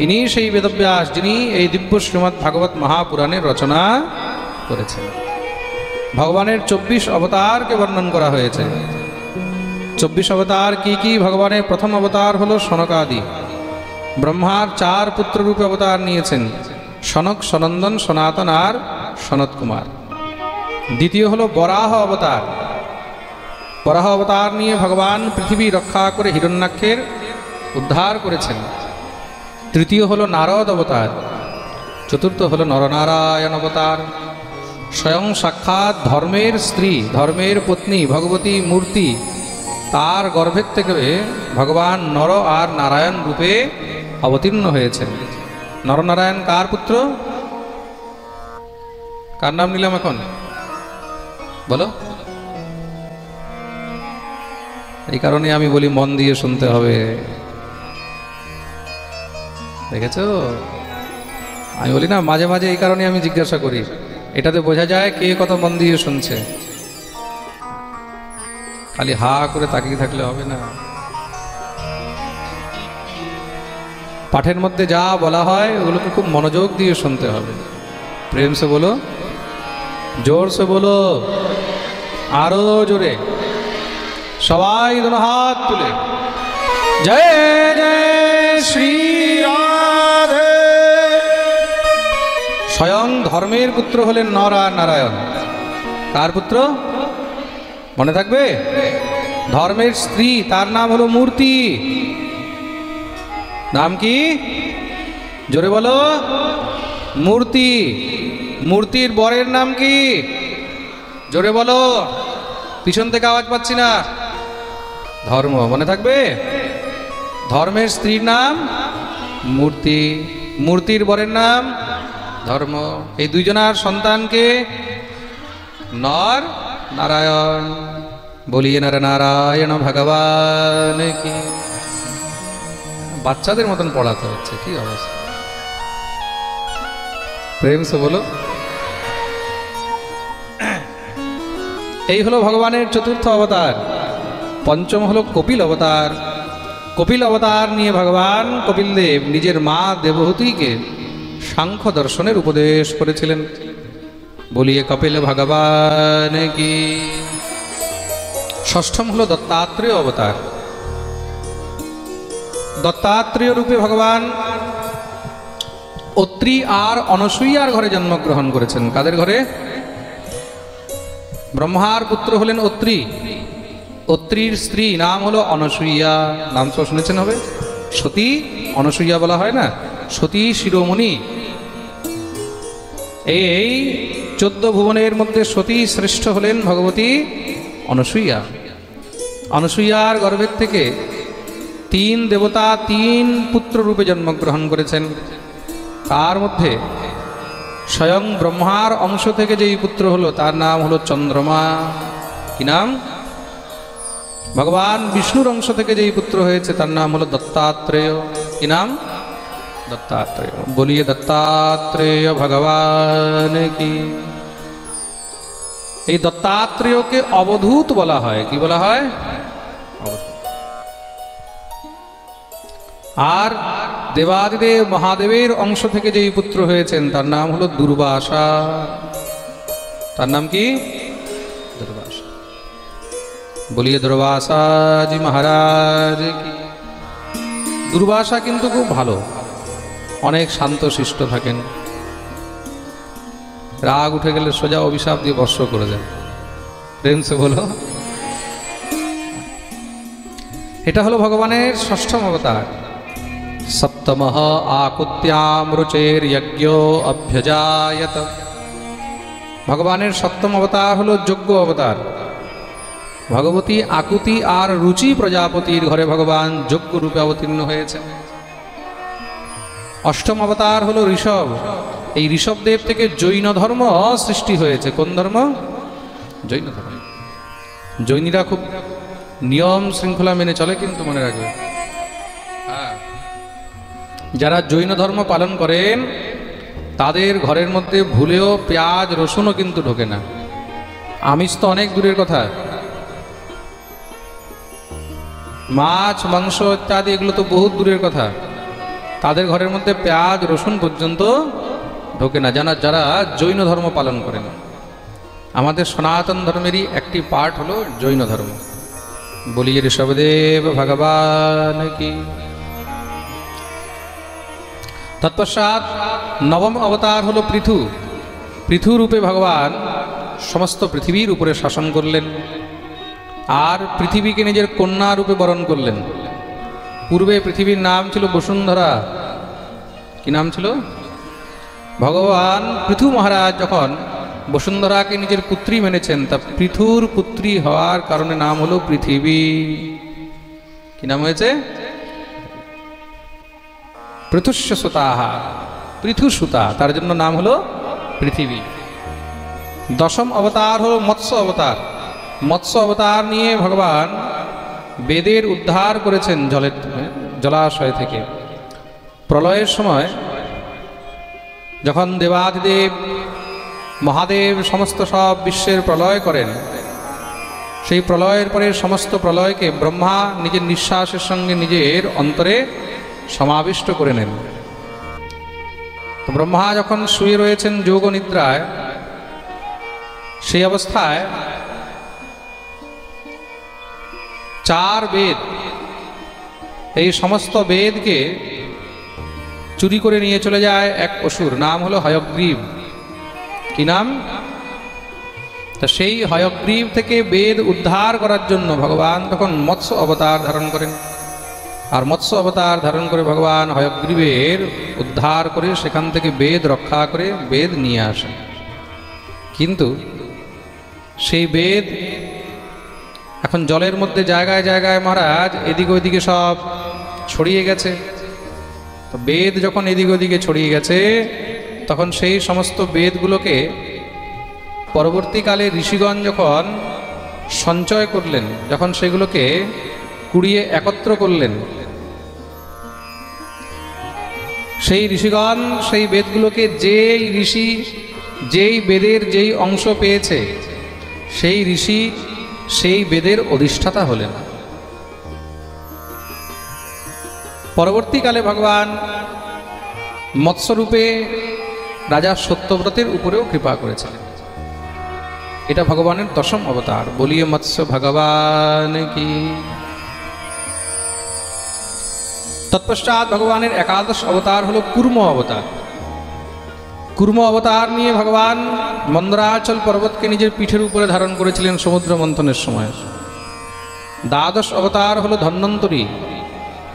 [SPEAKER 1] ইনি সেই বেদব্যাস যিনি এই দিব্য শ্রীমদ্ ভাগবত মহাপুরাণের রচনা করেছেন। ভগবানের 24 অবতারকে বর্ণন করা হয়েছে। 24 অবতার কি কি? ভগবানের প্রথম অবতার হলো সনকাদি, ব্রহ্মার 4 পুত্র রূপে অবতার নিয়েছেন, সনক, সনন্দন, সনাতন আর সনত কুমার। দ্বিতীয় হলো বরাহ অবতার, বরাহ অবতার নিয়ে ভগবান পৃথিবী রক্ষা করে হিরণ্যাক্ষের উদ্ধার করেছেন। তৃতীয় হলো নারদ অবতার। চতুর্থ হলো নরনারায়ণ অবতার, স্বয়ং সাক্ষাৎ ধর্মের স্ত্রী, ধর্মের পত্নী ভগবতী মূর্তি, তার গর্ভের থেকে ভগবান নর আর নারায়ণ রূপে অবতীর্ণ হয়েছেন। নরনারায়ণ কার পুত্র? কার নাম নিলাম এখন বলো? এই কারণে আমি বলি মন দিয়ে শুনতে হবে, দেখেছো? আমি বলি না মাঝে মাঝে, এই কারণে আমি জিজ্ঞাসা করি, এটাতে বোঝা যায় কে কত মন দিয়ে শুনছে। খালি হা করে তাকিয়ে থাকলে হবে না। পাঠের মধ্যে যা বলা হয় ওগুলোকে খুব মনোযোগ দিয়ে শুনতে হবে। প্রেম সে বলো, জোর সে বলো, আরো জোরে, সবাই দুটো হাত তুলে জয় জয় শ্রী রাধে। স্বয়ং ধর্মের পুত্র হলেন নর আর নারায়ণ। কার পুত্র? মনে থাকবে? ধর্মের স্ত্রী তার নাম হলো মূর্তি। নাম কি? জোরে বলো। মূর্তি। মূর্তির বরের নাম কি? জোরে বলো, পিছন থেকে আওয়াজ পাচ্ছি না। ধর্ম। মনে থাকবে? ধর্মের স্ত্রীর নাম মূর্তি, মূর্তির বরের নাম ধর্ম। এই দুইজনার সন্তানকে নর নারায়ণ। বলিয়ে নর নারায়ণ ভগবান কি। বাচ্চাদের মতন পড়াতে হচ্ছে, কি অবস্থা! প্রেম সে বলো। এই হলো ভগবানের চতুর্থ অবতার। পঞ্চম হলো কপিল অবতার। কপিল অবতার নিয়ে ভগবান কপিল দেব নিজের মা দেবহূতিকে সাংখ্য দর্শনের উপদেশ করেছিলেন। বলিয়ে কপিল ভগবান কি। ষষ্ঠম হলো দত্তাত্রেয় অবতার। দত্তাত্রেয় রূপে ভগবান অত্রি আর অনসূয়ার ঘরে জন্মগ্রহণ করেছেন। কাদের ঘরে? ব্রহ্মার পুত্র হলেন অত্রি। অত্রির স্ত্রী নাম হলো অনসূয়া। নাম তো শুনেছেন হবে, সতী অনসূয়া বলা হয় না, সতী শিরোমণি। এই 14 ভুবনের মধ্যে সতী শ্রেষ্ঠ হলেন ভগবতী অনসূয়া। অনসূয়ার গর্ভের থেকে 3 দেবতা 3 পুত্র রূপে জন্মগ্রহণ করেছেন। তার মধ্যে স্বয়ং ব্রহ্মার অংশ থেকে যেই পুত্র হলো তার নাম হলো চন্দ্রমা। কি নাম? ভগবান বিষ্ণুর অংশ থেকে যেই পুত্র হয়েছে তার নাম হলো দত্তাত্রেয়। কি নাম? দত্তাত্রেয়। বলিয়ে দত্তাত্রেয় ভগবান কি। এই দত্তাত্রেয়কে অবধূত বলা হয়। কি বলা হয়? অবধূত। আর দেবাদিদেব মহাদেবের অংশ থেকে যেই পুত্র হয়েছেন তার নাম হলো দুর্বাসা। তার নাম কি? দুর্বাসা। বলিয়ে দুর্বাসাজি মহারাজ কি। দুর্বাসা কিন্তু খুব ভালো, অনেক শান্ত শিষ্ট থাকেন। রাগ উঠে গেলে সোজা অভিশাপ দিয়ে বর্ষ করে দেন। প্রেম সে বলো। এটা হলো ভগবানের ষষ্ঠম অবতার। সপ্তমঃ আকুত্যাম রুচের যজ্ঞ অভ্যজায়ত। ভগবানের সপ্তম অবতার হলো যজ্ঞ অবতার। ভগবতী আকুতি আর রুচি প্রজাপতির ঘরে ভগবান যজ্ঞ রূপে অবতীর্ণ হয়েছে। অষ্টম অবতার হলো ঋষভ। এই ঋষভদেব থেকে জৈন ধর্ম সৃষ্টি হয়েছে। কোন ধর্ম? জৈন ধর্ম। জৈনীরা খুব নিয়ম শৃঙ্খলা মেনে চলে, কিন্তু মনে রাখবে, যারা জৈন ধর্ম পালন করেন তাদের ঘরের মধ্যে ভুলেও পেঁয়াজ রসুনও কিন্তু ঢোকে না। আমিষ তো অনেক দূরের কথা, মাছ মাংস ইত্যাদি এগুলো তো বহুত দূরের কথা। তাদের ঘরের মধ্যে পেঁয়াজ রসুন পর্যন্ত ঢোকে না, যারা জৈন ধর্ম পালন করেন। আমাদের সনাতন ধর্মেরই একটি পার্ট হলো জৈন ধর্ম। বলিয়ে ঋষভদেব ভগবান কি। তৎপশ্চাৎ নবম অবতার হলো পৃথু। পৃথু রূপে ভগবান সমস্ত পৃথিবীর উপরে শাসন করলেন আর পৃথিবীকে নিজের কন্যা রূপে বরণ করলেন। পূর্বে পৃথিবীর নাম ছিল বসুন্ধরা। কি নাম ছিল? ভগবান পৃথু মহারাজ যখন বসুন্ধরাকে নিজের পুত্রী মেনেছেন, তা পৃথুর পুত্রী হওয়ার কারণে নাম হলো পৃথিবী। কি নাম হয়েছে? পৃথুস্য সুতাহা, পৃথু সুতা, তার জন্য নাম হলো পৃথিবী। দশম অবতার হলো মৎস্য অবতার। মৎস্য অবতার নিয়ে ভগবান বেদের উদ্ধার করেছেন জলাশয় থেকে। প্রলয়ের সময় যখন দেবাদিদেব মহাদেব সমস্ত সব বিশ্বের প্রলয় করেন, সেই প্রলয়ের পরে সমস্ত প্রলয়কে ব্রহ্মা নিজের নিঃশ্বাসের সঙ্গে নিজের অন্তরে সমাবিষ্ট করে নেন। তো ব্রহ্মা যখন শুয়ে রয়েছেন যোগ নিদ্রায়, সেই অবস্থায় 4 বেদ, এই সমস্ত বেদকে চুরি করে নিয়ে চলে যায় এক অসুর, নাম হলো হয়গ্রীব। কি নাম? তো সেই হয়গ্রীব থেকে বেদ উদ্ধার করার জন্য ভগবান তখন মৎস্য অবতার ধারণ করেন। আর মৎস্য অবতার ধারণ করে ভগবান হয়গ্রীবের উদ্ধার করে সেখান থেকে বেদ রক্ষা করে বেদ নিয়ে আসেন। কিন্তু সেই বেদ এখন জলের মধ্যে জায়গায় জায়গায় মহারাজ এদিক ওইদিকে সব ছড়িয়ে গেছে। তো বেদ যখন এদিক ওদিকে ছড়িয়ে গেছে তখন সেই সমস্ত বেদগুলোকে পরবর্তীকালে ঋষিগণ যখন সঞ্চয় করলেন, যখন সেগুলোকে কুড়িয়ে একত্র করলেন, সেই ঋষিগণ সেই বেদগুলোকে যেই ঋষি যেই বেদের যেই অংশ পেয়েছে সেই ঋষি সেই বেদের অধিষ্ঠাতা হলেন। পরবর্তীকালে ভগবান মৎস্যরূপে রাজা সত্যব্রতের উপরেও কৃপা করেছিলেন। এটা ভগবানের দশম অবতার। বলিয়ে মৎস্য ভগবান কি। তৎপশ্চাৎ ভগবানের একাদশ অবতার হলো কুর্ম অবতার। কুর্ম অবতার নিয়ে ভগবান মন্দরাচল পর্বতকে নিজের পিঠের উপরে ধারণ করেছিলেন সমুদ্র মন্থনের সময়। দ্বাদশ অবতার হলো ধন্বন্তরী,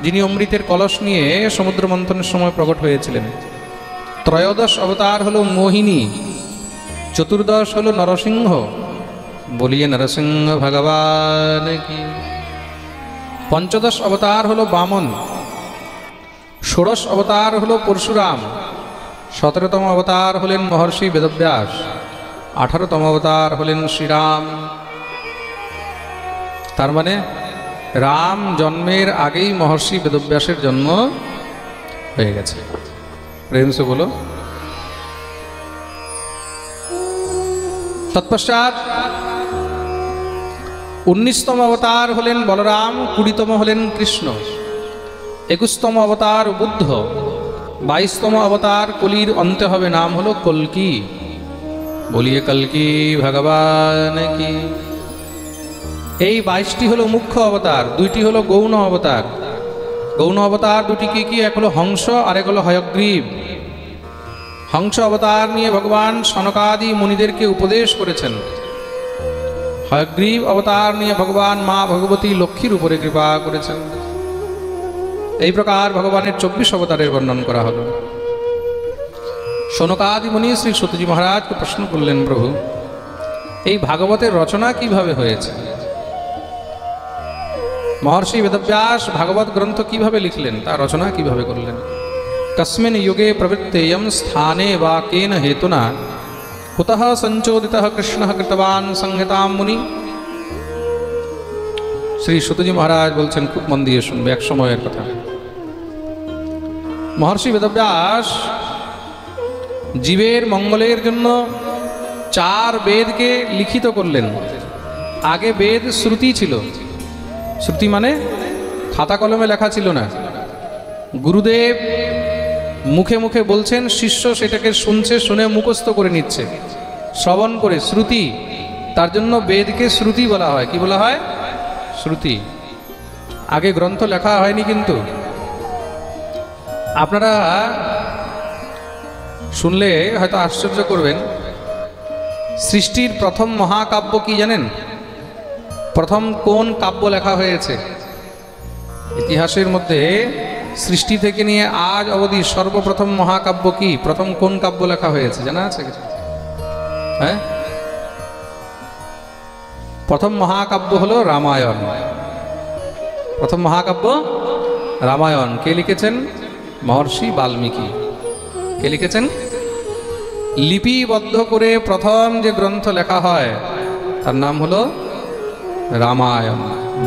[SPEAKER 1] যিনি অমৃতের কলস নিয়ে সমুদ্র মন্থনের সময় প্রকট হয়েছিলেন। ত্রয়োদশ অবতার হলো মোহিনী। চতুর্দশ হলো নরসিংহ। বলিয়ে নরসিংহ ভগবান কি। পঞ্চদশ অবতার হলো বামন। ষোড়শ অবতার হলো পরশুরাম। 17তম অবতার হলেন মহর্ষি বেদব্যাস। 18তম অবতার হলেন শ্রীরাম। তার মানে রাম জন্মের আগেই মহর্ষি বেদব্যাসের জন্ম হয়ে গেছে। প্রেম সে বলো। তৎপশ্চাৎ 19তম অবতার হলেন বলরাম। 20তম হলেন কৃষ্ণ। 21তম অবতার বুদ্ধ। 22তম অবতার কলির অন্তে হবে, নাম হলো কল্কি। বলিয়ে কল্কি ভগবান কি। এই 22টি হলো মুখ্য অবতার, 2টি হলো গৌণ অবতার। গৌণ অবতার দুটি কি কি? এক হলো হংস আর এক হলো হয়গ্রীব। হংস অবতার নিয়ে ভগবান সনকাদি মুনিদেরকে উপদেশ করেছেন। হয়গ্রীব অবতার নিয়ে ভগবান মা ভগবতী লক্ষ্মীর উপরে কৃপা করেছেন। এই প্রকার ভগবানের 24 অবতারের বর্ণন করা হলো। সনকাদি মুনি শ্রী সত্যজি মহারাজকে প্রশ্ন করলেন, প্রভু এই ভাগবতের রচনা কিভাবে হয়েছে? মহর্ষি বেদব্যাস ভাগবত গ্রন্থ কিভাবে লিখলেন, তা রচনা কিভাবে করলেন? কস্মিন যুগে প্রবৃত্তেয়ম স্থানে বা কেন হেতুনা কুতঃ সঞ্চোদিতঃ কৃষ্ণঃ কৃতবান সংহিতাম মুনি। শ্রী সত্যজি মহারাজ বলছেন, খুব মন দিয়ে শুনবে, এক সময়ের কথা। মহর্ষি বেদব্যাস জীবের মঙ্গলের জন্য 4 বেদকে লিখিত করলেন। আগে বেদ শ্রুতি ছিল। শ্রুতি মানে খাতা কলমে লেখা ছিল না। গুরুদেব মুখে মুখে বলছেন, শিষ্য সেটাকে শুনছে, শুনে মুখস্থ করে নিচ্ছে, শ্রবণ করে। শ্রুতি, তার জন্য বেদকে শ্রুতি বলা হয়। কি বলা হয়? শ্রুতি। আগে গ্রন্থ লেখা হয়নি। কিন্তু আপনারা শুনলে হয়তো আশ্চর্য করবেন, সৃষ্টির প্রথম মহাকাব্য কি জানেন? প্রথম কোন কাব্য লেখা হয়েছে? ইতিহাসের মধ্যে সৃষ্টি থেকে নিয়ে আজ অবধি সর্বপ্রথম মহাকাব্য কি? প্রথম কোন কাব্য লেখা হয়েছে জানা আছে কিছু? হ্যাঁ, প্রথম মহাকাব্য হলো রামায়ণ। প্রথম মহাকাব্য রামায়ণ। কে লিখেছেন? মহর্ষি বাল্মীকি। কে লিখেছেন? লিপিবদ্ধ করে প্রথম যে গ্রন্থ লেখা হয় তার নাম হলো রামায়ণ।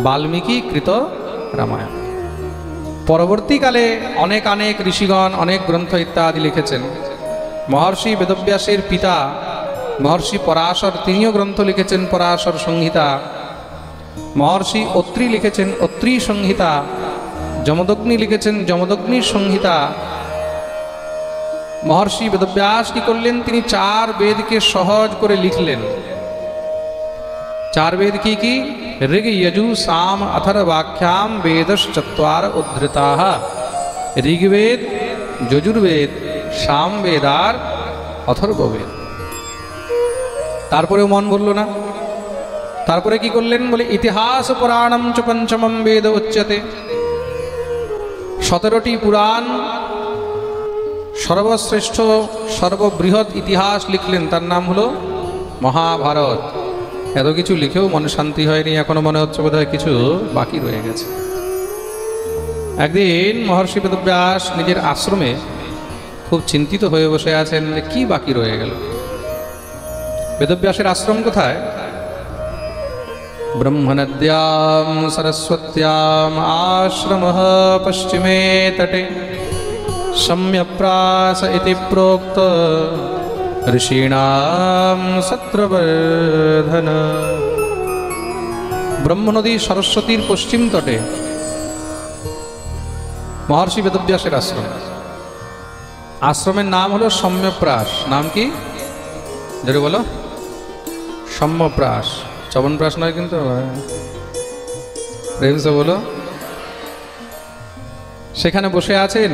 [SPEAKER 1] বাল্মীকি কৃত রামায়ণ। পরবর্তীকালে অনেক ঋষিগণ অনেক গ্রন্থ ইত্যাদি লিখেছেন। মহর্ষি বেদব্যাসের পিতা মহর্ষি পরাশর, তিনিও গ্রন্থ লিখেছেন, পরাশর সংহিতা। মহর্ষি অত্রি লিখেছেন অত্রি সংহিতা। যমদগ্নি লিখেছেন যমদগ্নি সংহিতা। মহর্ষি বেদব্যাস কি করলেন? তিনি 4 বেদকে সহজ করে লিখলেন। 4 বেদ কি কি? ঋগ যজু সাম অথর্বাখ্যাম বেদশ্চত্বার উদ্ধৃতাঃ। ঋগ্বেদ, যজুর্বেদ, সামবেদ আর অথর্ববেদ। তারপরেও মন ভরল না। তারপরে কি করলেন বলে, ইতিহাস পুরাণম চ পঞ্চমম বেদ উচ্যতে। 17টি পুরাণ, সর্বশ্রেষ্ঠ সর্ববৃহৎ ইতিহাস লিখলেন, তার নাম হলো মহাভারত। এত কিছু লিখেও মনে শান্তি হয়নি, এখনো মনে হচ্ছে বোধহয় কিছু বাকি রয়ে গেছে। একদিন মহর্ষি বেদব্যাস নিজের আশ্রমে খুব চিন্তিত হয়ে বসে আছেন যে কি বাকি রয়ে গেল। বেদব্যাসের আশ্রম কোথায়? ব্রহ্মনদ্যাম সরস্বত্যাম আশ্রমঃ পশ্চিমে তটে সম্যপ্রাস ইতি প্रोक्त ঋষীণাম সত্রবর্ধন। ব্রহ্মনদী সরস্বতীর পশ্চিম তটে মহর্ষি বেদব্যাসের আশ্রম। আশ্রমের নাম হলো সম্যপ্রাস। নাম কি? জোরে বলো। সম্যপ্রাস, চবনপ্রাস নয় কিন্তু, প্রেম সে বলো। সেখানে বসে আছেন।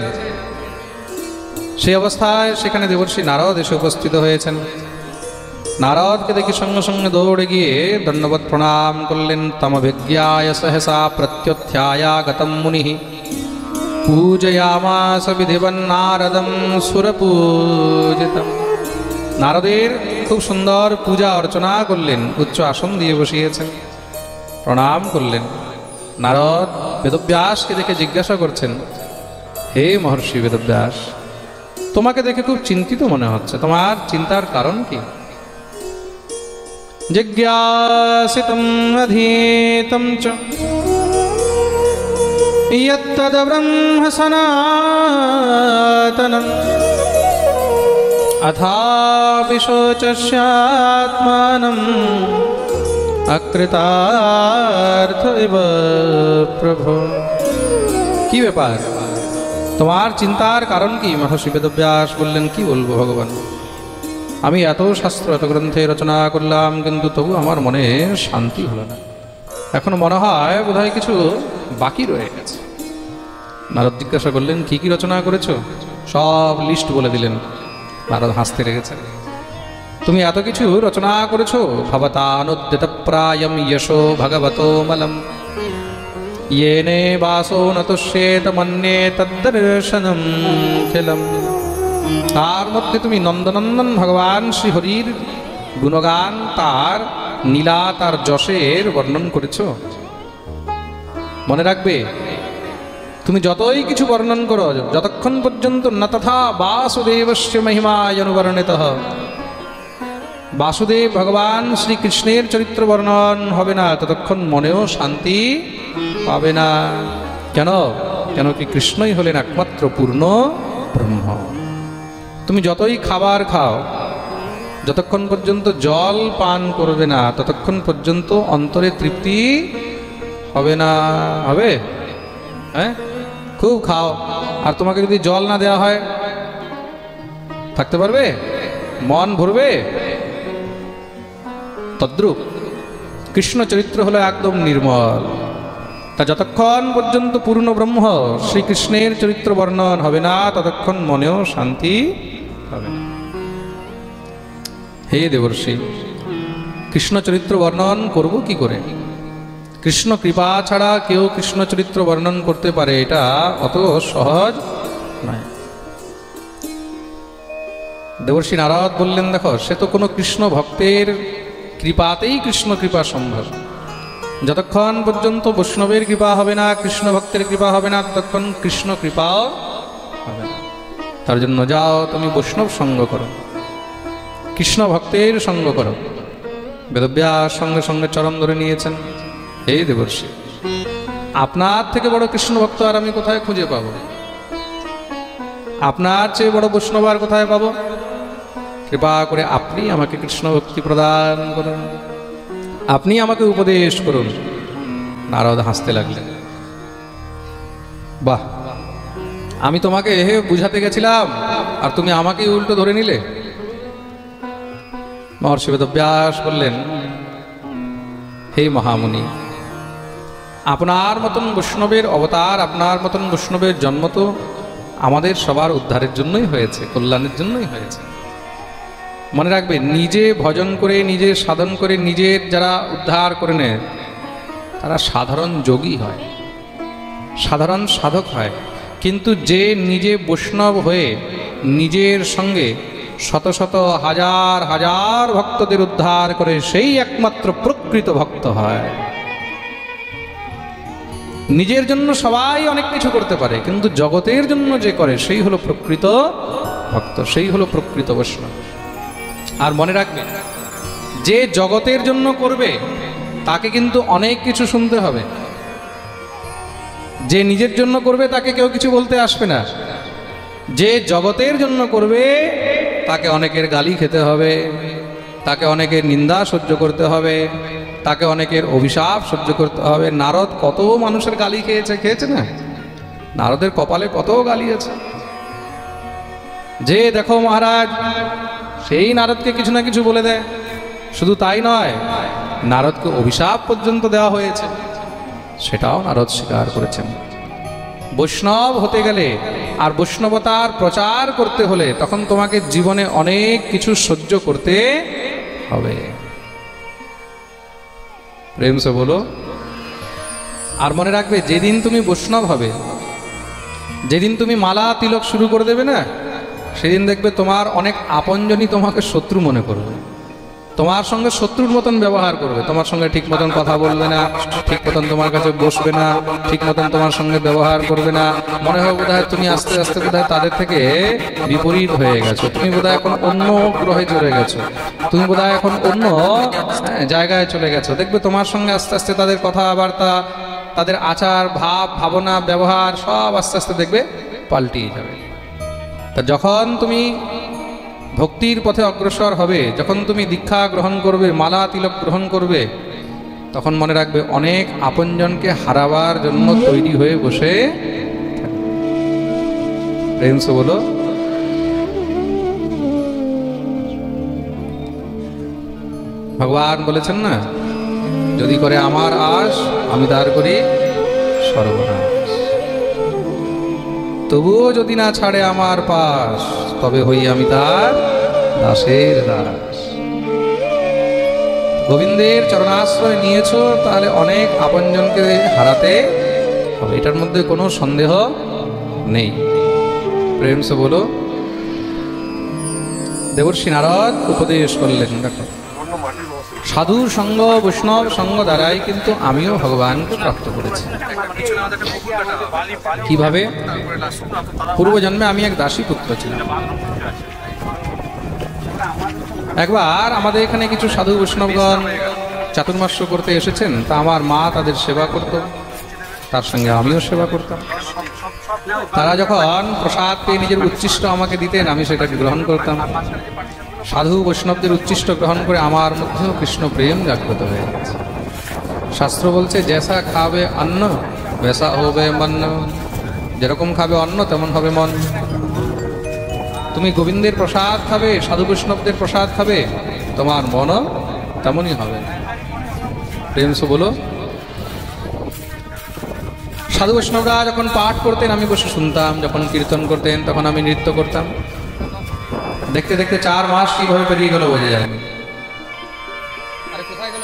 [SPEAKER 1] সেই অবস্থায় সেখানে দেবর্ষি নারদ এসে উপস্থিত হয়েছেন। নারদকে দেখে সঙ্গে সঙ্গে দৌড়ে গিয়ে দণ্ডবৎ প্রণাম করলেন। তমভিজ্ঞায় সহসা প্রত্যুত্থায়াগতম মুনিঃ পূজয়ামাস বিধিবন্নারদম সুরপূজিতম। নারদের খুব সুন্দর পূজা অর্চনা করলেন, উচ্চ আসন দিয়ে বসিয়েছেন, প্রণাম করলেন। নারদ বেদব্যাসকে দেখে জিজ্ঞাসা করছেন, হে মহর্ষি বেদব্যাস, তোমাকে দেখে খুব চিন্তিত মনে হচ্ছে, তোমার চিন্তার কারণ কি? জিজ্ঞাসিতম অধীতম চ ইয়ত্তদ ব্রহ্ম সনাতনম অথাপি শোচস্যাত্মানম অকৃতার্থ ইব প্রভু। কি ব্যাপার, তোমার চিন্তার কারণ কি? মহর্ষি বেদব্যাস বললেন, কি বলবো ভগবান, আমি এত শাস্ত্র এত গ্রন্থে রচনা করলাম, কিন্তু তবু আমার মনে শান্তি হলো না। এখন মনে হয় বোধহয় কিছু বাকি রয়ে গেছে। নারদ জিজ্ঞাসা করলেন, কি কি রচনা করেছো? সব লিস্ট বলে দিলেন। নারদ হাসতে লেগেছেন। তুমি এত কিছু রচনা করেছো, ভবতানুদ্যত প্রায়ম যশো ভগবতো মলম येने वासो न तुष्येत मन्ये तद्दर्शनम खिलम। তার মধ্যে তুমি নন্দনন্দন ভগবান শ্রী হরির গুণগান, তার নীলা, তার যশের বর্ণন করেছো। মনে রাখবে, তুমি যতই কিছু বর্ণন করো, যতক্ষণ পর্যন্ত ন তথা বাসুদেবস্য মহিমায় অনুবর্ণিতঃ, বাসুদেব ভগবান শ্রীকৃষ্ণের চরিত্র বর্ণন হবে না, ততক্ষণ মনেও শান্তি পাবে না। কেন? কেন কি কৃষ্ণই হলেন একমাত্র পূর্ণ ব্রহ্ম। তুমি যতই খাবার খাও, যতক্ষণ পর্যন্ত জল পান করবে না, ততক্ষণ পর্যন্ত অন্তরে তৃপ্তি হবে না। হবে? হ্যাঁ, খুব খাও, আর তোমাকে যদি জল না দেওয়া হয়, থাকতে পারবে? মন ভরবে? তদ্রূপ কৃষ্ণ চরিত্র হলো একদম নির্মল। তা যতক্ষণ পর্যন্ত পূর্ণ ব্রহ্ম শ্রীকৃষ্ণের চরিত্র বর্ণন হবে না, ততক্ষণ মনেও শান্তি হবে না। হে দেবর্ষি, কৃষ্ণ চরিত্র বর্ণন করব কি করে? কৃষ্ণ কৃপা ছাড়া কেউ কৃষ্ণ চরিত্র বর্ণন করতে পারে, এটা অত সহজ নয়। দেবর্ষি নারদ বললেন, দেখো, সে তো কোনো কৃষ্ণ ভক্তের কৃপাতেই কৃষ্ণ কৃপা সম্ভব। যতক্ষণ পর্যন্ত বৈষ্ণবের কৃপা হবে না, কৃষ্ণ ভক্তের কৃপা হবে না, ততক্ষণ কৃষ্ণ কৃপাও হবে না। তার জন্য যাও, তুমি বৈষ্ণব সঙ্গ করো, কৃষ্ণ ভক্তের সঙ্গ করো। বেদব্যাস সঙ্গে সঙ্গে চরণ ধরে নিয়েছেন। হে দেবর্ষি, আপনার থেকে বড় কৃষ্ণ ভক্ত আর আমি কোথায় খুঁজে পাবো? আপনার চেয়ে বড় বৈষ্ণব আর কোথায় পাবো? কৃপা করে আপনি আমাকে কৃষ্ণ ভক্তি প্রদান করুন, আপনি আমাকে উপদেশ করুন। নারদ হাসতে লাগলেন। বাহ, আমি তোমাকে বুঝাতে গেছিলাম আর তুমি আমাকে উল্টো ধরে নিলে। মহর্ষি বেদব্যাস বললেন, হে মহামুনি, আপনার মতন বৈষ্ণবের অবতার, আপনার মতন বৈষ্ণবের জন্ম তো আমাদের সবার উদ্ধারের জন্যই হয়েছে, কল্যাণের জন্যই হয়েছে। মনে রাখবে, নিজে ভজন করে, নিজে সাধন করে, নিজের যারা উদ্ধার করে নেয় তারা সাধারণ যোগী হয়, সাধারণ সাধক হয়। কিন্তু যে নিজে বৈষ্ণব হয়ে নিজের সঙ্গে শত শত হাজার হাজার ভক্তদের উদ্ধার করে, সেই একমাত্র প্রকৃত ভক্ত হয়। নিজের জন্য সবাই অনেক কিছু করতে পারে, কিন্তু জগতের জন্য যে করে সেই হলো প্রকৃত ভক্ত, সেই হলো প্রকৃত বৈষ্ণব। আর মনে রাখবে, যে জগতের জন্য করবে তাকে কিন্তু অনেক কিছু শুনতে হবে। যে নিজের জন্য করবে তাকে কেউ কিছু বলতে আসবে না। যে জগতের জন্য করবে তাকে অনেকের গালি খেতে হবে, তাকে অনেকের নিন্দা সহ্য করতে হবে, তাকে অনেকের অভিশাপ সহ্য করতে হবে। নারদ কত মানুষের গালি খেয়েছে না? নারদের কপালে কত গালি আছে। যে দেখো মহারাজ, সেই নারদকে কিছু না কিছু বলে দেয়। শুধু তাই নয়, নারদকে অভিশাপ পর্যন্ত দেওয়া হয়েছে, সেটাও নারদ স্বীকার করেছেন। বৈষ্ণব হতে গেলে আর বৈষ্ণবতার প্রচার করতে হলে তখন তোমাকে জীবনে অনেক কিছু সহ্য করতে হবে। প্রেম সে বলো। আর মনে রাখবে, যেদিন তুমি বৈষ্ণব হবে, যেদিন তুমি মালা তিলক শুরু করে দেবে না, সেদিন দেখবে তোমার অনেক আপনজনই তোমাকে শত্রু মনে করবে, তোমার সঙ্গে শত্রুর মতন ব্যবহার করবে, তোমার সঙ্গে ঠিক মতন কথা বলবে না, ঠিক মতন তোমার কাছে বসবে না, ঠিক মতন তোমার সঙ্গে ব্যবহার করবে না। মনে হয় বোধহয় তুমি আস্তে আস্তে বোধহয় তাদের থেকে বিপরীত হয়ে গেছো, তুমি বোধহয় এখন অন্য গ্রহে চলে গেছো, তুমি বোধহয় এখন অন্য জায়গায় চলে গেছো। দেখবে তোমার সঙ্গে আস্তে আস্তে তাদের কথাবার্তা, তাদের আচার, ভাব, ভাবনা, ব্যবহার সব আস্তে আস্তে দেখবে পাল্টিয়ে যাবে। তা যখন তুমি ভক্তির পথে অগ্রসর হবে, যখন তুমি দীক্ষা গ্রহণ করবে, মালা তিলক গ্রহণ করবে, তখন মনে রাখবে অনেক আপনজনকে হারাবার জন্য তৈরি হয়ে বসে প্রেম সে বলো। ভগবান বলেছেন না, যদি করে আমার আশ, আমি তার করি সর্বনাশ। তবুও যদি না ছাড়ে আমার পাশ, তবে হই আমি তার দাসের দাস। গোবিন্দের চরণাশ্রয় নিয়েছ, তাহলে অনেক আপনজনকে হারাতে হবে, এটার মধ্যে কোনো সন্দেহ নেই। প্রেম সে বলো। দেবর্ষি নারদ উপদেশ করলেন, দেখো সাধুর সঙ্গ, বৈষ্ণব সঙ্গ দ্বারাই কিন্তু আমিও ভগবানকে প্রাপ্ত করেছি। কিভাবে? পূর্বজন্মে আমি এক দাসী পুত্র ছিলাম। একবার আমাদের এখানে কিছু সাধু বৈষ্ণবগণ চাতুর্মাস্য করতে এসেছেন, তা আমার মা তাদের সেবা করত, তার সঙ্গে আমিও সেবা করতাম। তারা যখন প্রসাদ পেয়ে নিজের উচ্ছিষ্ট আমাকে দিতেন, আমি সেটাকে গ্রহণ করতাম। সাধু বৈষ্ণবদের উচ্ছিষ্ট গ্রহণ করে আমার মধ্যেও কৃষ্ণ প্রেম জাগ্রত হয়ে গেছে। শাস্ত্র বলছে, জেসা খাবে অন্ন বেসা হবে মন, যেরকম খাবে অন্ন তেমন হবে মন। তুমি গোবিন্দের প্রসাদ খাবে, সাধু বৈষ্ণবদের প্রসাদ খাবে, তোমার মনও তেমনই হবে। প্রেম সে বলো। সাধু বৈষ্ণবরা যখন পাঠ করতেন আমি বসে শুনতাম, যখন কীর্তন করতেন তখন আমি নৃত্য করতাম। দেখতে দেখতে 4 মাস কিভাবে পেরিয়ে গেল বোঝা যায়নি। আরে কোথায় গেল?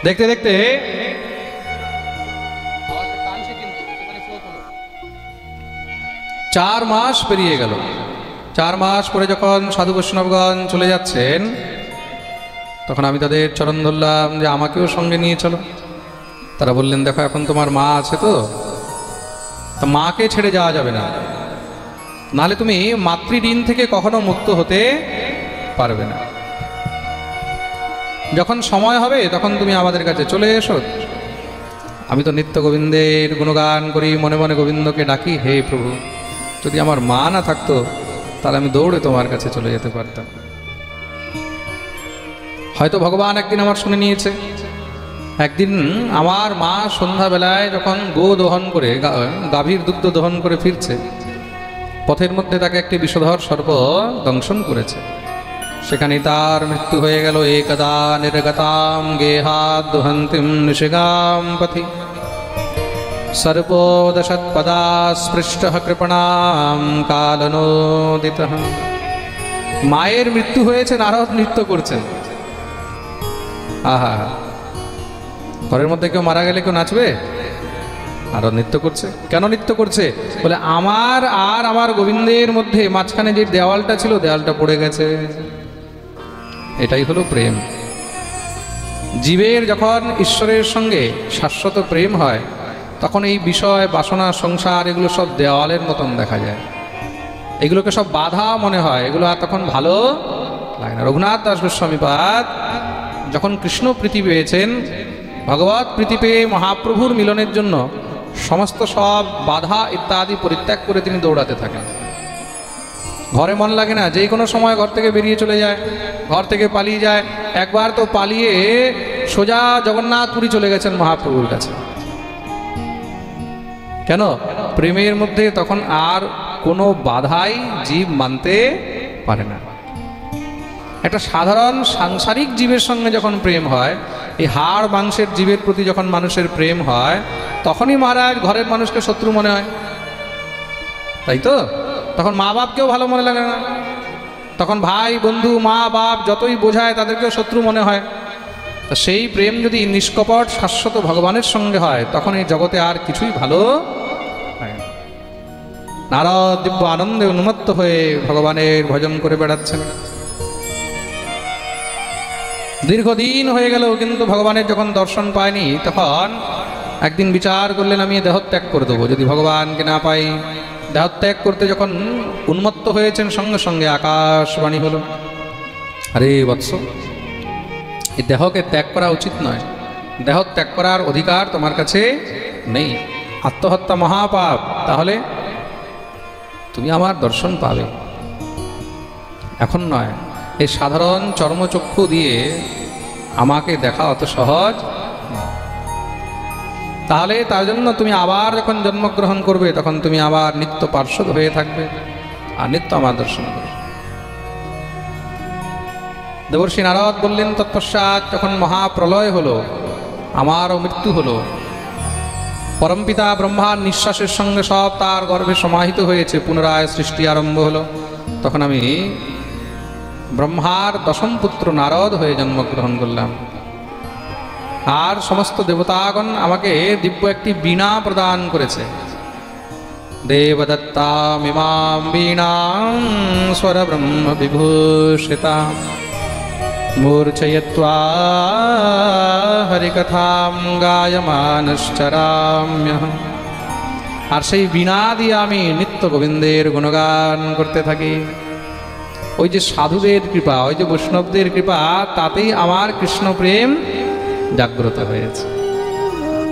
[SPEAKER 1] দেখতে দেখতে 4 মাস পেরিয়ে গেল। 4 মাস পরে যখন সাধু বৈষ্ণবগণ চলে যাচ্ছেন, তখন আমি তাদের চরণ ধরলাম যে আমাকেও সঙ্গে নিয়ে চলো। তারা বললেন, দেখো এখন তোমার মা আছে, তো মাকে ছেড়ে যাওয়া যাবে না, নাহলে তুমি মাতৃঋণ থেকে কখনো মুক্ত হতে পারবে না। যখন সময় হবে তখন তুমি আমাদের কাছে চলে এসো। আমি তো নিত্য গোবিন্দের গুণগান করি, মনে মনে গোবিন্দকে ডাকি, হে প্রভু, যদি আমার মা না থাকতো তাহলে আমি দৌড়ে তোমার কাছে চলে যেতে পারতাম। হয়তো ভগবান একদিন আমার শুনে নিয়েছে। একদিন আমার মা সন্ধ্যাবেলায় যখন গো দহন করে, গাভীর দুগ্ধ দহন করে ফিরছে, পথের মধ্যে তাকে একটি বিষধর সর্প দংশন করেছে। সেখানে তার মৃত্যু হয়ে গেল। একদা নির্গতাম গেহাদ দুহন্তিম নিষিগাম পথি सर्पोदशत्पदा स्पृष्टः কৃপণাম কালনোদিতঃ। মায়ের মৃত্যু হয়েছে, নারদ নৃত্য করছেন। আহা, ঘরের মধ্যে কেউ মারা গেলে কেউ নাচবে? নারদ নৃত্য করছে। কেন নৃত্য করছে? বলে আমার আর আমার গোবিন্দের মধ্যে মাঝখানে যে দেওয়ালটা ছিল, দেওয়ালটা পড়ে গেছে। এটাই হলো প্রেম। জীবের যখন ঈশ্বরের সঙ্গে শাশ্বত প্রেম হয়, তখন এই বিষয় বাসনা সংসার এগুলো সব দেওয়ালের মতন দেখা যায়, এগুলোকে সব বাধা মনে হয়, এগুলো আর তখন ভালো লাগে না। রঘুনাথ দাস গোস্বামীপাদ যখন কৃষ্ণ প্রীতি পেয়েছেন, ভগবত প্রীতি পেয়ে মহাপ্রভুর মিলনের জন্য সমস্ত সব বাধা ইত্যাদি পরিত্যাগ করে তিনি দৌড়াতে থাকেন। ঘরে মন লাগে না, যে কোনো সময় ঘর থেকে বেরিয়ে চলে যায়, ঘর থেকে পালিয়ে যায়। একবার তো পালিয়ে সোজা জগন্নাথপুরী চলে গেছেন মহাপ্রভুর কাছে। কেন? প্রেমের মধ্যে তখন আর কোনো বাধাই জীব মানতে পারে না। একটা সাধারণ সাংসারিক জীবের সঙ্গে যখন প্রেম হয়, এই হাড় মাংসের জীবের প্রতি যখন মানুষের প্রেম হয়, তখনই মহারাজ ঘরের মানুষকে শত্রু মনে হয়, তাই তো? তখন মা বাপকেও ভালো মনে লাগে না, তখন ভাই বন্ধু মা বাপ যতই বোঝায় তাদেরকেও শত্রু মনে হয়। তো সেই প্রেম যদি নিষ্কপট শাশ্বত ভগবানের সঙ্গে হয়, তখন এই জগতে আর কিছুই ভালো লাগে না। নারদ দিব্য আনন্দে উন্মত্ত হয়ে ভগবানের ভজন করে বেড়াচ্ছেন। দীর্ঘদিন হয়ে গেল, কিন্তু ভগবানের যখন দর্শন পায়নি, তখন একদিন বিচার করলেন আমি দেহত্যাগ করে দেবো যদি ভগবানকে না পাই। দেহত্যাগ করতে যখন উন্মত্ত হয়েছেন, সঙ্গে সঙ্গে আকাশবাণী হলো, আরে বৎস, এই দেহকে ত্যাগ করা উচিত নয়, দেহ ত্যাগ করার অধিকার তোমার কাছে নেই, আত্মহত্যা মহাপাপ। তাহলে তুমি আমার দর্শন পাবে, এখন নয়। এই সাধারণ চর্মচক্ষু দিয়ে আমাকে দেখা অত সহজ। তাহলে তার জন্য তুমি আবার যখন জন্মগ্রহণ করবে, তখন তুমি আবার নিত্য পার্শ্বদ হয়ে থাকবে আর নিত্য আমার দর্শন করবে। দেবর্ষি নারদ বললেন, তৎপশ্চাৎ যখন মহাপ্রলয় হলো, আমারও মৃত্যু হলো, পরমপিতা ব্রহ্মার নিঃশ্বাসের সঙ্গে সব তার গর্ভে সমাহিত হয়েছে, পুনরায় সৃষ্টি আরম্ভ হলো, তখন আমি ব্রহ্মার দশম পুত্র নারদ হয়ে জন্মগ্রহণ করলাম। আর সমস্ত দেবতাগণ আমাকে দিব্য একটি বীণা প্রদান করেছে। দেবদত্তামিমাম বীণাম স্বর ব্রহ্ম বিভূষিতা মূর্ছয়িত্বা হরিকথাম গায়মানশ্চরাম্যহম। আর সেই বীণা দিয়ে আমি নিত্য গোবিন্দের গুণগান করতে থাকি। ওই যে সাধুদের কৃপা, ওই যে বৈষ্ণবদের কৃপা, তাতেই আমার কৃষ্ণ প্রেম জাগ্রত হয়েছে।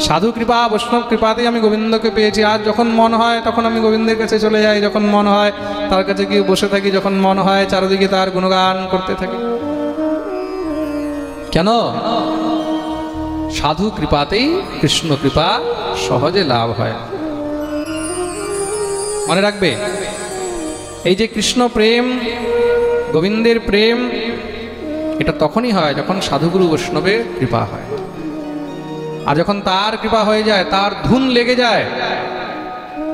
[SPEAKER 1] সাধু কৃপা বৈষ্ণব কৃপাতেই আমি গোবিন্দকে পেয়েছি। আর যখন মন হয় তখন আমি গোবিন্দের কাছে চলে যাই, যখন মন হয় তার কাছে গিয়ে বসে থাকি, যখন মন হয় চারিদিকে তার গুণগান করতে থাকি। কেন? সাধু কৃপাতেই কৃষ্ণ কৃপা সহজে লাভ হয়। মনে রাখবে, এই যে কৃষ্ণ প্রেম, গোবিন্দের প্রেম, এটা তখনই হয় যখন সাধুগুরু বৈষ্ণবের কৃপা হয়। আর যখন তার কৃপা হয়ে যায়, তার ধুন লেগে যায়,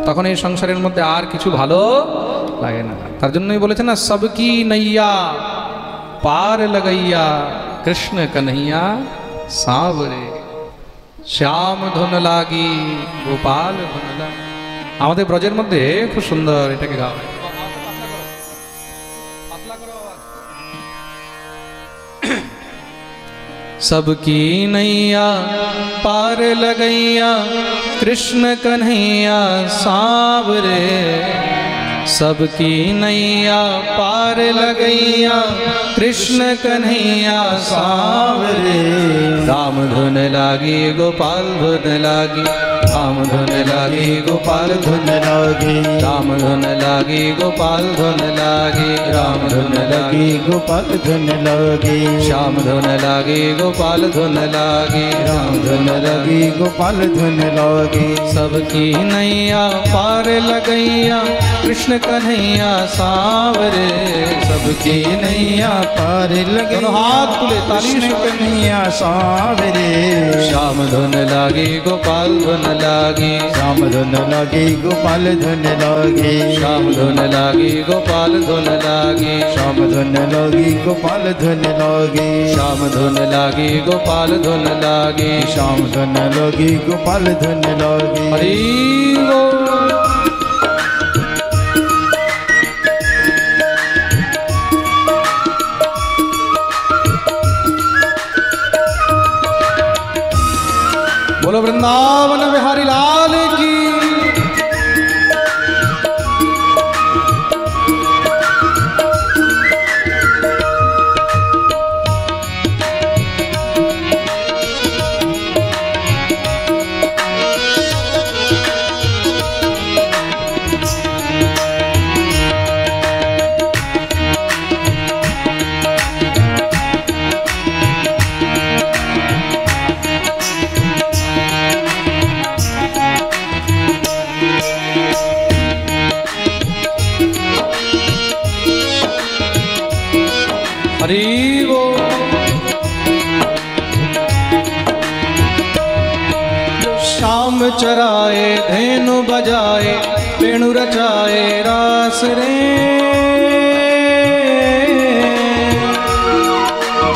[SPEAKER 1] তখন এই সংসারের মধ্যে আর কিছু ভালো লাগে না। তার জন্যই বলেছে না, সবকি নৈয়া পার লাগাইয়া কৃষ্ণ কन्हैया সাবরে শ্যাম ধন লাগি গোপাল ধন লাগি। আমাদের ব্রজের মধ্যে খুব সুন্দর এটাকে গাওয়া হয়। सबकी नैया पार लगैया कृष्ण कन्हैया सावरे। सबकी नैया पार लगैया कृष्ण कन्हैया सावरे। राम धुन लागी गोपाल धुन लागी, राम धुन लागी गोपाल धुन लागी, राम धुन लागी गोपाल धुन लागी, राम धुन लागी
[SPEAKER 2] गोपाल धुन लागी,
[SPEAKER 1] श्याम धुन लागी गोपाल धुन लागी,
[SPEAKER 2] राम धुन लागी गोपाल धुन लागी।
[SPEAKER 1] सबकी नैया पार लगैया कृष्ण कन्हैया सावरे। सबकी नैया
[SPEAKER 2] पार लगे
[SPEAKER 1] हाथ तुले ताली
[SPEAKER 2] कृष्ण कन्हैया सावरे।
[SPEAKER 1] श्याम धुन लागी गोपाल धुन लागी,
[SPEAKER 2] श्याम धुन लागी गोपाल धुन लागी,
[SPEAKER 1] श्याम धुन लागी गोपाल धुन लागी,
[SPEAKER 2] श्याम धुन लागी गोपाल धुन लागी,
[SPEAKER 1] श्याम धुन लागी गोपाल धुन लागी,
[SPEAKER 2] श्याम धुन लागी गोपाल धुन लागी।
[SPEAKER 1] हरि बोल। बोलो वृंदावन बिहारी लाल की। हरि बोल। श्याम चराए धेनु बजाए वेणु रचाए रास रे,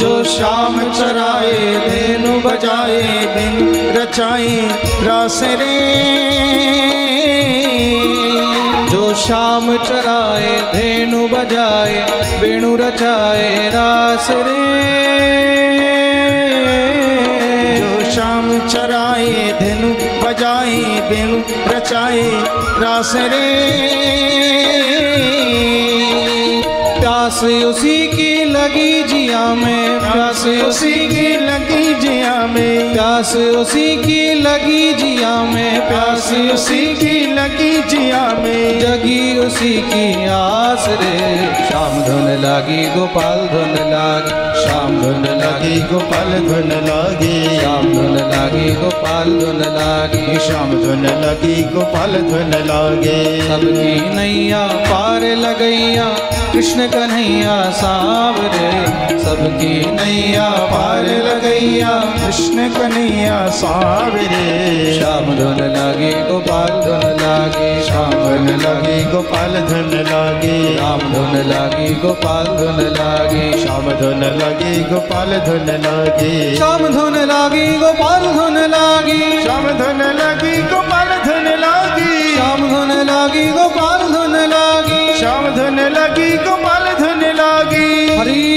[SPEAKER 2] जो श्याम चराए धेनु बजाए बिन रचाए रास रे,
[SPEAKER 1] जो श्याम चराए धेनु बजाए वेणु रचाए रास रे,
[SPEAKER 2] जो श्याम चराए धेनु बजाए बिन रचाए रास रे,
[SPEAKER 1] प्यास उसी की लगी जिया में, प्यास
[SPEAKER 2] उसी की लगी जिया में,
[SPEAKER 1] प्यास उसी की लगी जिया में,
[SPEAKER 2] प्यास उसी की लगी जिया में,
[SPEAKER 1] जगी उसी की आस रे। श्याम धुन लागी गोपाल धुन लागी, श्याम धुन लागी
[SPEAKER 2] गोपाल धुन लागी,
[SPEAKER 1] श्याम धुन लागी गोपाल धुन लागी,
[SPEAKER 2] श्याम धुन लगी गोपाल धुन लागे।
[SPEAKER 1] सबकी नैया पार लगैया कृष्ण कन्हैया सावरे, सबकी नैया पार लगैया
[SPEAKER 2] कृष्ण कन्हैया सावरे।
[SPEAKER 1] श्याम धुन लागी गोपाल धुन लागी, श्याम
[SPEAKER 2] धुन लगी गोपाल धुन लागे,
[SPEAKER 1] श्याम धुन लागी गोपाल धुन लागी,
[SPEAKER 2] श्याम धुन लगी गोपाल धुन लागे,
[SPEAKER 1] श्याम धुन लागी गोपाल धुन लागी,
[SPEAKER 2] श्याम धुन लगी गोपाल धुन लागी,
[SPEAKER 1] श्याम धुन लागी गोपाल धुन लागी,
[SPEAKER 2] श्याम धुन लगी गोपाल धुन लागी।
[SPEAKER 1] हरि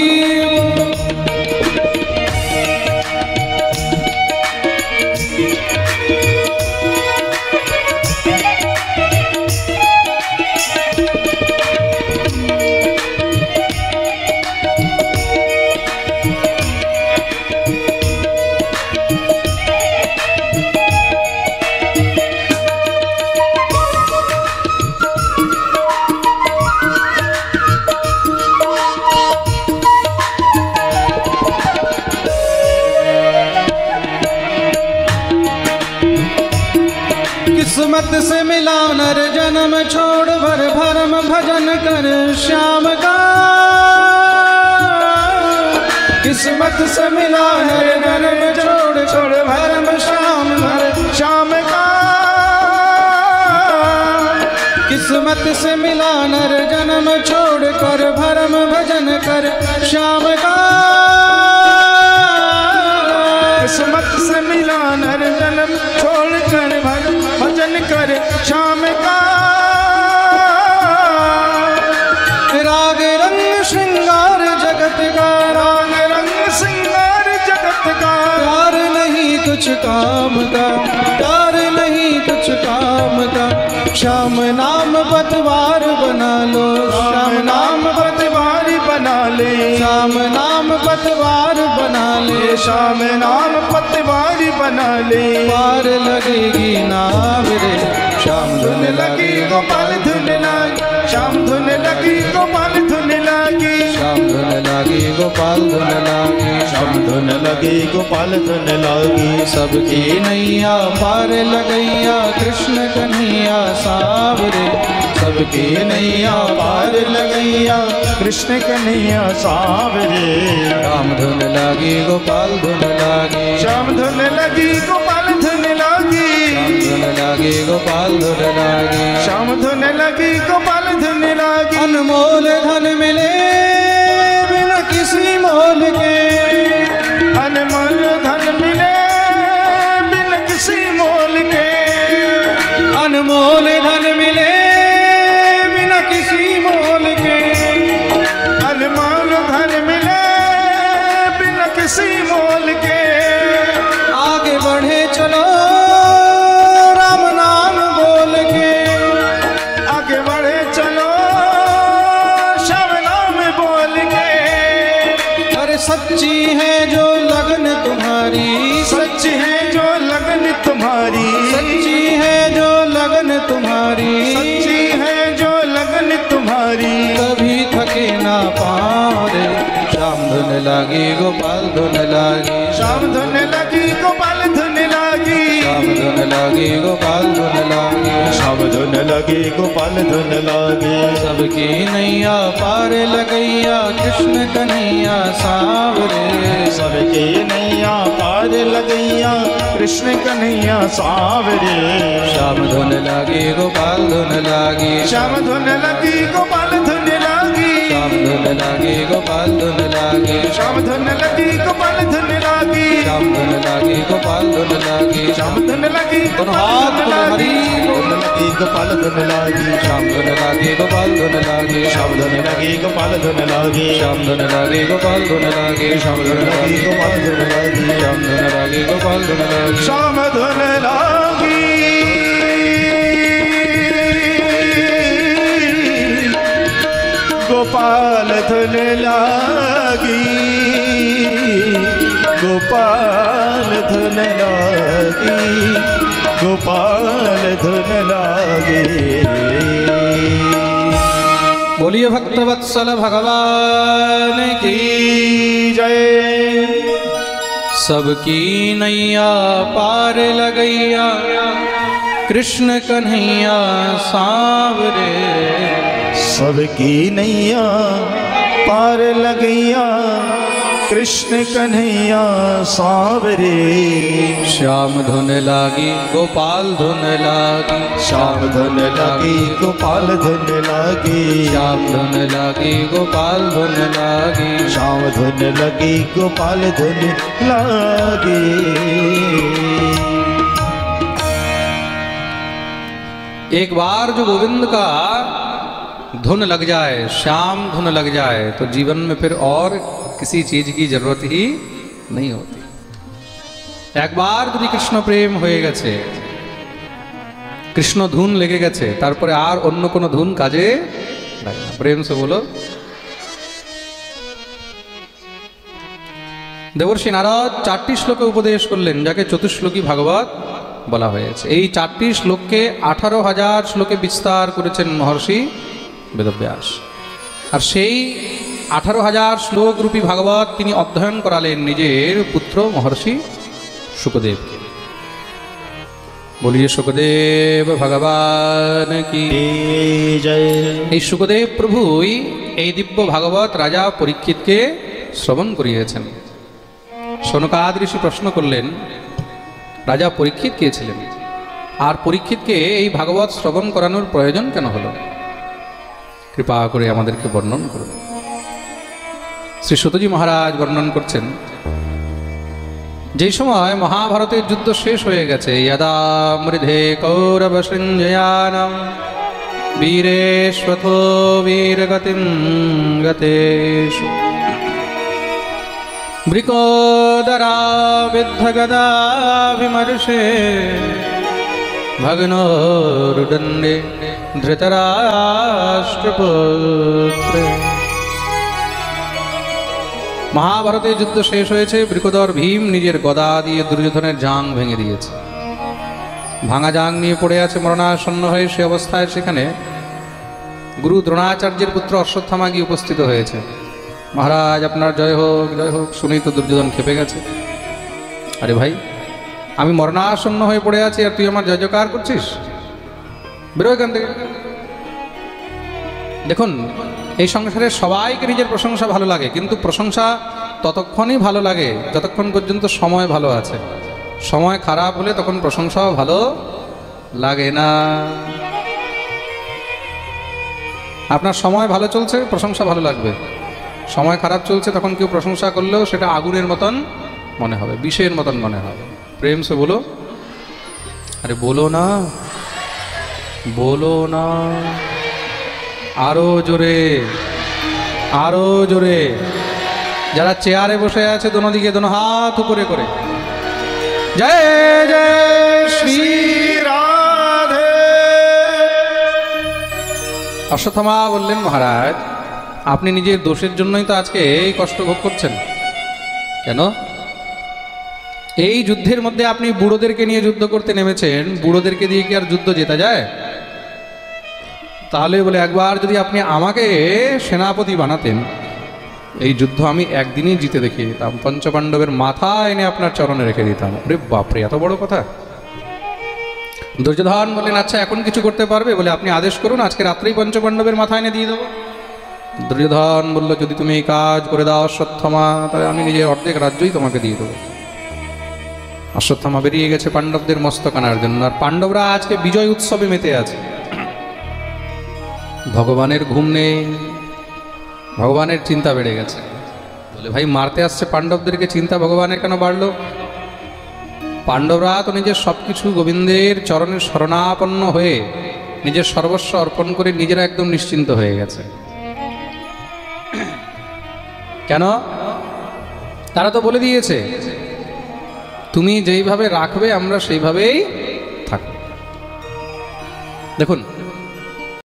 [SPEAKER 1] किस्मत से मिला नर जन्म छोड़ भर भरम भजन कर श्याम का, किस्मत से मिला नर जन्म छोड़ छोड़ भरम श्याम भर
[SPEAKER 2] श्याम का,
[SPEAKER 1] किस्मत से मिला नर जन्म छोड़ कर भरम भजन कर श्याम का,
[SPEAKER 2] किस्मत से मिला नर जन्म छोड़ कर भजन कर श्याम का।
[SPEAKER 1] राग रंग श्रृंगार जगत का,
[SPEAKER 2] राग रंग श्रृंगार जगत का,
[SPEAKER 1] प्यार नहीं कुछ काम का, प्यार नहीं कुछ काम का, श्याम नाम पतवार बना लो,
[SPEAKER 2] श्याम नाम पतवार बना ले,
[SPEAKER 1] श्याम नाम पतवार बना ले,
[SPEAKER 2] श्याम नाम पतवार बना ले,
[SPEAKER 1] पार लगेगी नाव रे। श्याम
[SPEAKER 2] धुन लगी गोपाल धुन लागी, श्याम धुन लगी गोपाल धुन लागी,
[SPEAKER 1] श्याम धुन लागी गोपाल धुन लागी,
[SPEAKER 2] श्याम धुन लगी गोपाल धुन लागी।
[SPEAKER 1] सबकी नैया पार लगैया कृष्ण कन्हैया सावरे, सबकी नैया पार लगैया
[SPEAKER 2] कृष्ण कन्हैया सावरे।
[SPEAKER 1] श्याम धुन लागी गोपाल धुन लागी,
[SPEAKER 2] श्याम धुन लगी गोपाल धुन लागी,
[SPEAKER 1] श्याम धुन लागे गोपाल धुन लागे।
[SPEAKER 2] श्याम धुन लगी गोपाल धुन लागी।
[SPEAKER 1] अनमोल धन मिले बिना किसी मोल के,
[SPEAKER 2] अनमोल धन मिले बिन किसी मोल के।
[SPEAKER 1] अनमोल धन मिले बिना किसी मोल के।
[SPEAKER 2] अनमोल धन मिले बिन किसी मोल के।
[SPEAKER 1] आगे बढ़े चलो राम नाम बोल के,
[SPEAKER 2] आगे बढ़े चलो श्याम नाम बोल के।
[SPEAKER 1] अरे सच्ची है जो लगन तुम्हारी,
[SPEAKER 2] सच है जो लगन तुम्हारी।
[SPEAKER 1] सच्ची है जो लगन तुम्हारी।
[SPEAKER 2] सच्ची है जो लगन तुम्हारी।
[SPEAKER 1] कभी थके ना पाओ रे, श्याम धुन लागी गोपाल धुन लागी।
[SPEAKER 2] श्याम धुन लगी गोपाल धुन लागी।
[SPEAKER 1] श्याम धुन लागी गोपाल धुन लागी।
[SPEAKER 2] श्याम धुन लगी गोपाल धुन लागी।
[SPEAKER 1] सबकी नैया पार लगैया कृष्ण कन्हैया सावरे।
[SPEAKER 2] सबके नैया पार लगैया कृष्ण कन्हैया सावरे।
[SPEAKER 1] श्याम धुन लागी गोपाल धुन लागी।
[SPEAKER 2] श्याम धुन लगी गोपाल धुन लागी।
[SPEAKER 1] श्याम धुन लागी गोपाल धुन लागी।
[SPEAKER 2] श्याम धुन लगी गोपाल धुन लागी।
[SPEAKER 1] श्याम धुन लागी गोपाल धुन लागी।
[SPEAKER 2] श्याम धुन लगी
[SPEAKER 1] दोनों हाथ
[SPEAKER 2] धुन
[SPEAKER 1] हरी
[SPEAKER 2] धुन लगी गोपाल धुन लागी।
[SPEAKER 1] श्याम धुन लागी गोपाल धुन लागी।
[SPEAKER 2] श्याम धुन लगी गोपाल धुन लागी।
[SPEAKER 1] श्याम धुन लागी गोपाल धुन लागी।
[SPEAKER 2] श्याम धुन लगी गोपाल धुन लागी।
[SPEAKER 1] श्याम धुन लागी गोपाल धुन लागी।
[SPEAKER 2] श्याम धुन लागी गोपाल धुन लागी। गोपाल धुन लागी। गोपाल धुन लागी।
[SPEAKER 1] बोलिए भक्तवत्सल भगवान की
[SPEAKER 2] जय।
[SPEAKER 1] सबकी नैया पार लगैया कृष्ण कन्हैया सावरे।
[SPEAKER 2] सबकी नैया पार लगैया कृष्ण कन्हैया सावरे।
[SPEAKER 1] श्याम धुन लागी गोपाल धुन लागी।
[SPEAKER 2] श्याम धुन लागी गोपाल धुन लागी।
[SPEAKER 1] श्याम धुन लागी गोपाल धुन लागी।
[SPEAKER 2] श्याम धुन लगी गोपाल धुन लागी।
[SPEAKER 1] एक बार जो गोविंद का धुन लग जाए, श्याम धुन लग जाए, तो जीवन में फिर और किसी चीज की जरूरत ही नहीं होती। एक बार যদি কৃষ্ণ প্রেম হয়ে গেছে, কৃষ্ণ ধুন লেগে গেছে, তারপরে আর অন্য কোনো ধুন কাজে লাগে না। প্রেম সে বলো। দেবর্ষি নারদ 4টি শ্লোকে উপদেশ করলেন, যাকে চতুশ্লোকী ভাগবত বলা হয়েছে। এই 4টি শ্লোককে 18,000 শ্লোকে বিস্তার করেছেন মহর্ষি বেদব্যাস। আর সেই 18,000 শ্লোক রূপী ভাগবত তিনি অধ্যয়ন করালেন নিজের পুত্র মহর্ষি শুকদেবকে। বলিয়ে শুকদেব ভগবান কি
[SPEAKER 2] জয়।
[SPEAKER 1] এই শুকদেব প্রভুই এই দিব্য ভাগবত রাজা পরীক্ষিতকে শ্রবণ করিয়েছেন। সনকাদ ঋষি প্রশ্ন করলেন, রাজা পরীক্ষিত কে ছিলেন, আর পরীক্ষিতকে এই ভাগবত শ্রবণ করানোর প্রয়োজন কেন হলো? কৃপা করে আমাদেরকে বর্ণন করুন। শ্রী সুতজি মহারাজ বর্ণন করছেন, যেই সময় মহাভারতের যুদ্ধ শেষ হয়ে গেছে, যদা মৃধে কৌরব সঞ্জয়ানম বীরেশ্বথো বীরগতিম গতেষু বৃকোদরা বিদ্ধগদাভিমর্ষে ভগ্নোরুদণ্ডে ধৃতরাষ্ট্রপুত্রে। মহাভারতের যুদ্ধ শেষ হয়েছে, বৃকোদর ভীম নিজের গদা দিয়ে দুর্যোধনের জাং ভেঙে দিয়েছে। ভাঙা জাং নিয়ে পড়ে আছে মরণাসন্ন হয়ে। সে অবস্থায় সেখানে গুরু দ্রোণাচার্যের পুত্র অশ্বত্থামা গিয়ে উপস্থিত হয়েছে। মহারাজ আপনার জয় হোক, জয় হোক। শুনেই তো দুর্যোধন খেপে গেছে। আরে ভাই, আমি মরণাসন্ন হয়ে পড়ে আছি আর তুই আমার জয় জয়কার করছিস? বেরো এখান থেকে। দেখুন, এই সংসারে সবাইকে নিজের প্রশংসা ভালো লাগে, কিন্তু প্রশংসা ততক্ষণই ভালো লাগে যতক্ষণ পর্যন্ত সময় ভালো আছে। সময় খারাপ হলে তখন প্রশংসাও ভালো লাগে না। আপনার সময় ভালো চলছে, প্রশংসা ভালো লাগবে। সময় খারাপ চলছে, তখন কেউ প্রশংসা করলেও সেটা আগুনের মতন মনে হবে, বিষের মতন মনে হবে। প্রেম সে বলো, আরে বলো না, বলো না, আরো জোরে, আরো জোরে। যারা চেয়ারে বসে আছে দোনো দিকে দোনো হাত উপরে করে জয় জয় শ্রী
[SPEAKER 2] রাধে।
[SPEAKER 1] অশ্বত্থামা বললেন, মহারাজ আপনি নিজের দোষের জন্যই তো আজকে এই কষ্ট ভোগ করছেন। কেন? এই যুদ্ধের মধ্যে আপনি বুড়োদেরকে নিয়ে যুদ্ধ করতে নেমেছেন, বুড়োদেরকে দিয়ে কি আর যুদ্ধ জেতা যায়? তাহলে বলে একবার যদি আপনি আমাকে সেনাপতি বানাতেন, এই যুদ্ধ আমি একদিনই জিতে দেখিয়ে দিতাম, পঞ্চপাণ্ডবের মাথা এনে আপনার চরণে রেখে দিতাম। আরে বাপরে, এত বড় কথা! দুর্যোধন বললেন, আচ্ছা এখন কিছু করতে পারবে? বলে আপনি আদেশ করুন, আজকে রাত্রেই পঞ্চপাণ্ডবের মাথা এনে দিয়ে দেবো। দুর্যোধন বলল, যদি তুমি এই কাজ করে দাও অশ্বত্থামা, তাহলে আমি নিজের অর্ধেক রাজ্যই তোমাকে দিয়ে দেবো। অশ্বত্থামা বেরিয়ে গেছে পাণ্ডবদের মস্তক আনার জন্য, আর পাণ্ডবরা আজকে বিজয় উৎসবে মেতে আছে। ভগবানের ঘুম নেই, ভগবানের চিন্তা বেড়ে গেছে। বলে, ভাই মারতে আসছে পাণ্ডবদেরকে, চিন্তা ভগবানের কেন বাড়লো? পাণ্ডবরা তো নিজের সবকিছু গোবিন্দের চরণের শরণাপন্ন হয়ে নিজের সর্বস্ব অর্পণ করে নিজেরা একদম নিশ্চিন্ত হয়ে গেছে। কেন? তারা তো বলে দিয়েছে, তুমি যেইভাবে রাখবে আমরা সেইভাবেই থাকব। দেখুন,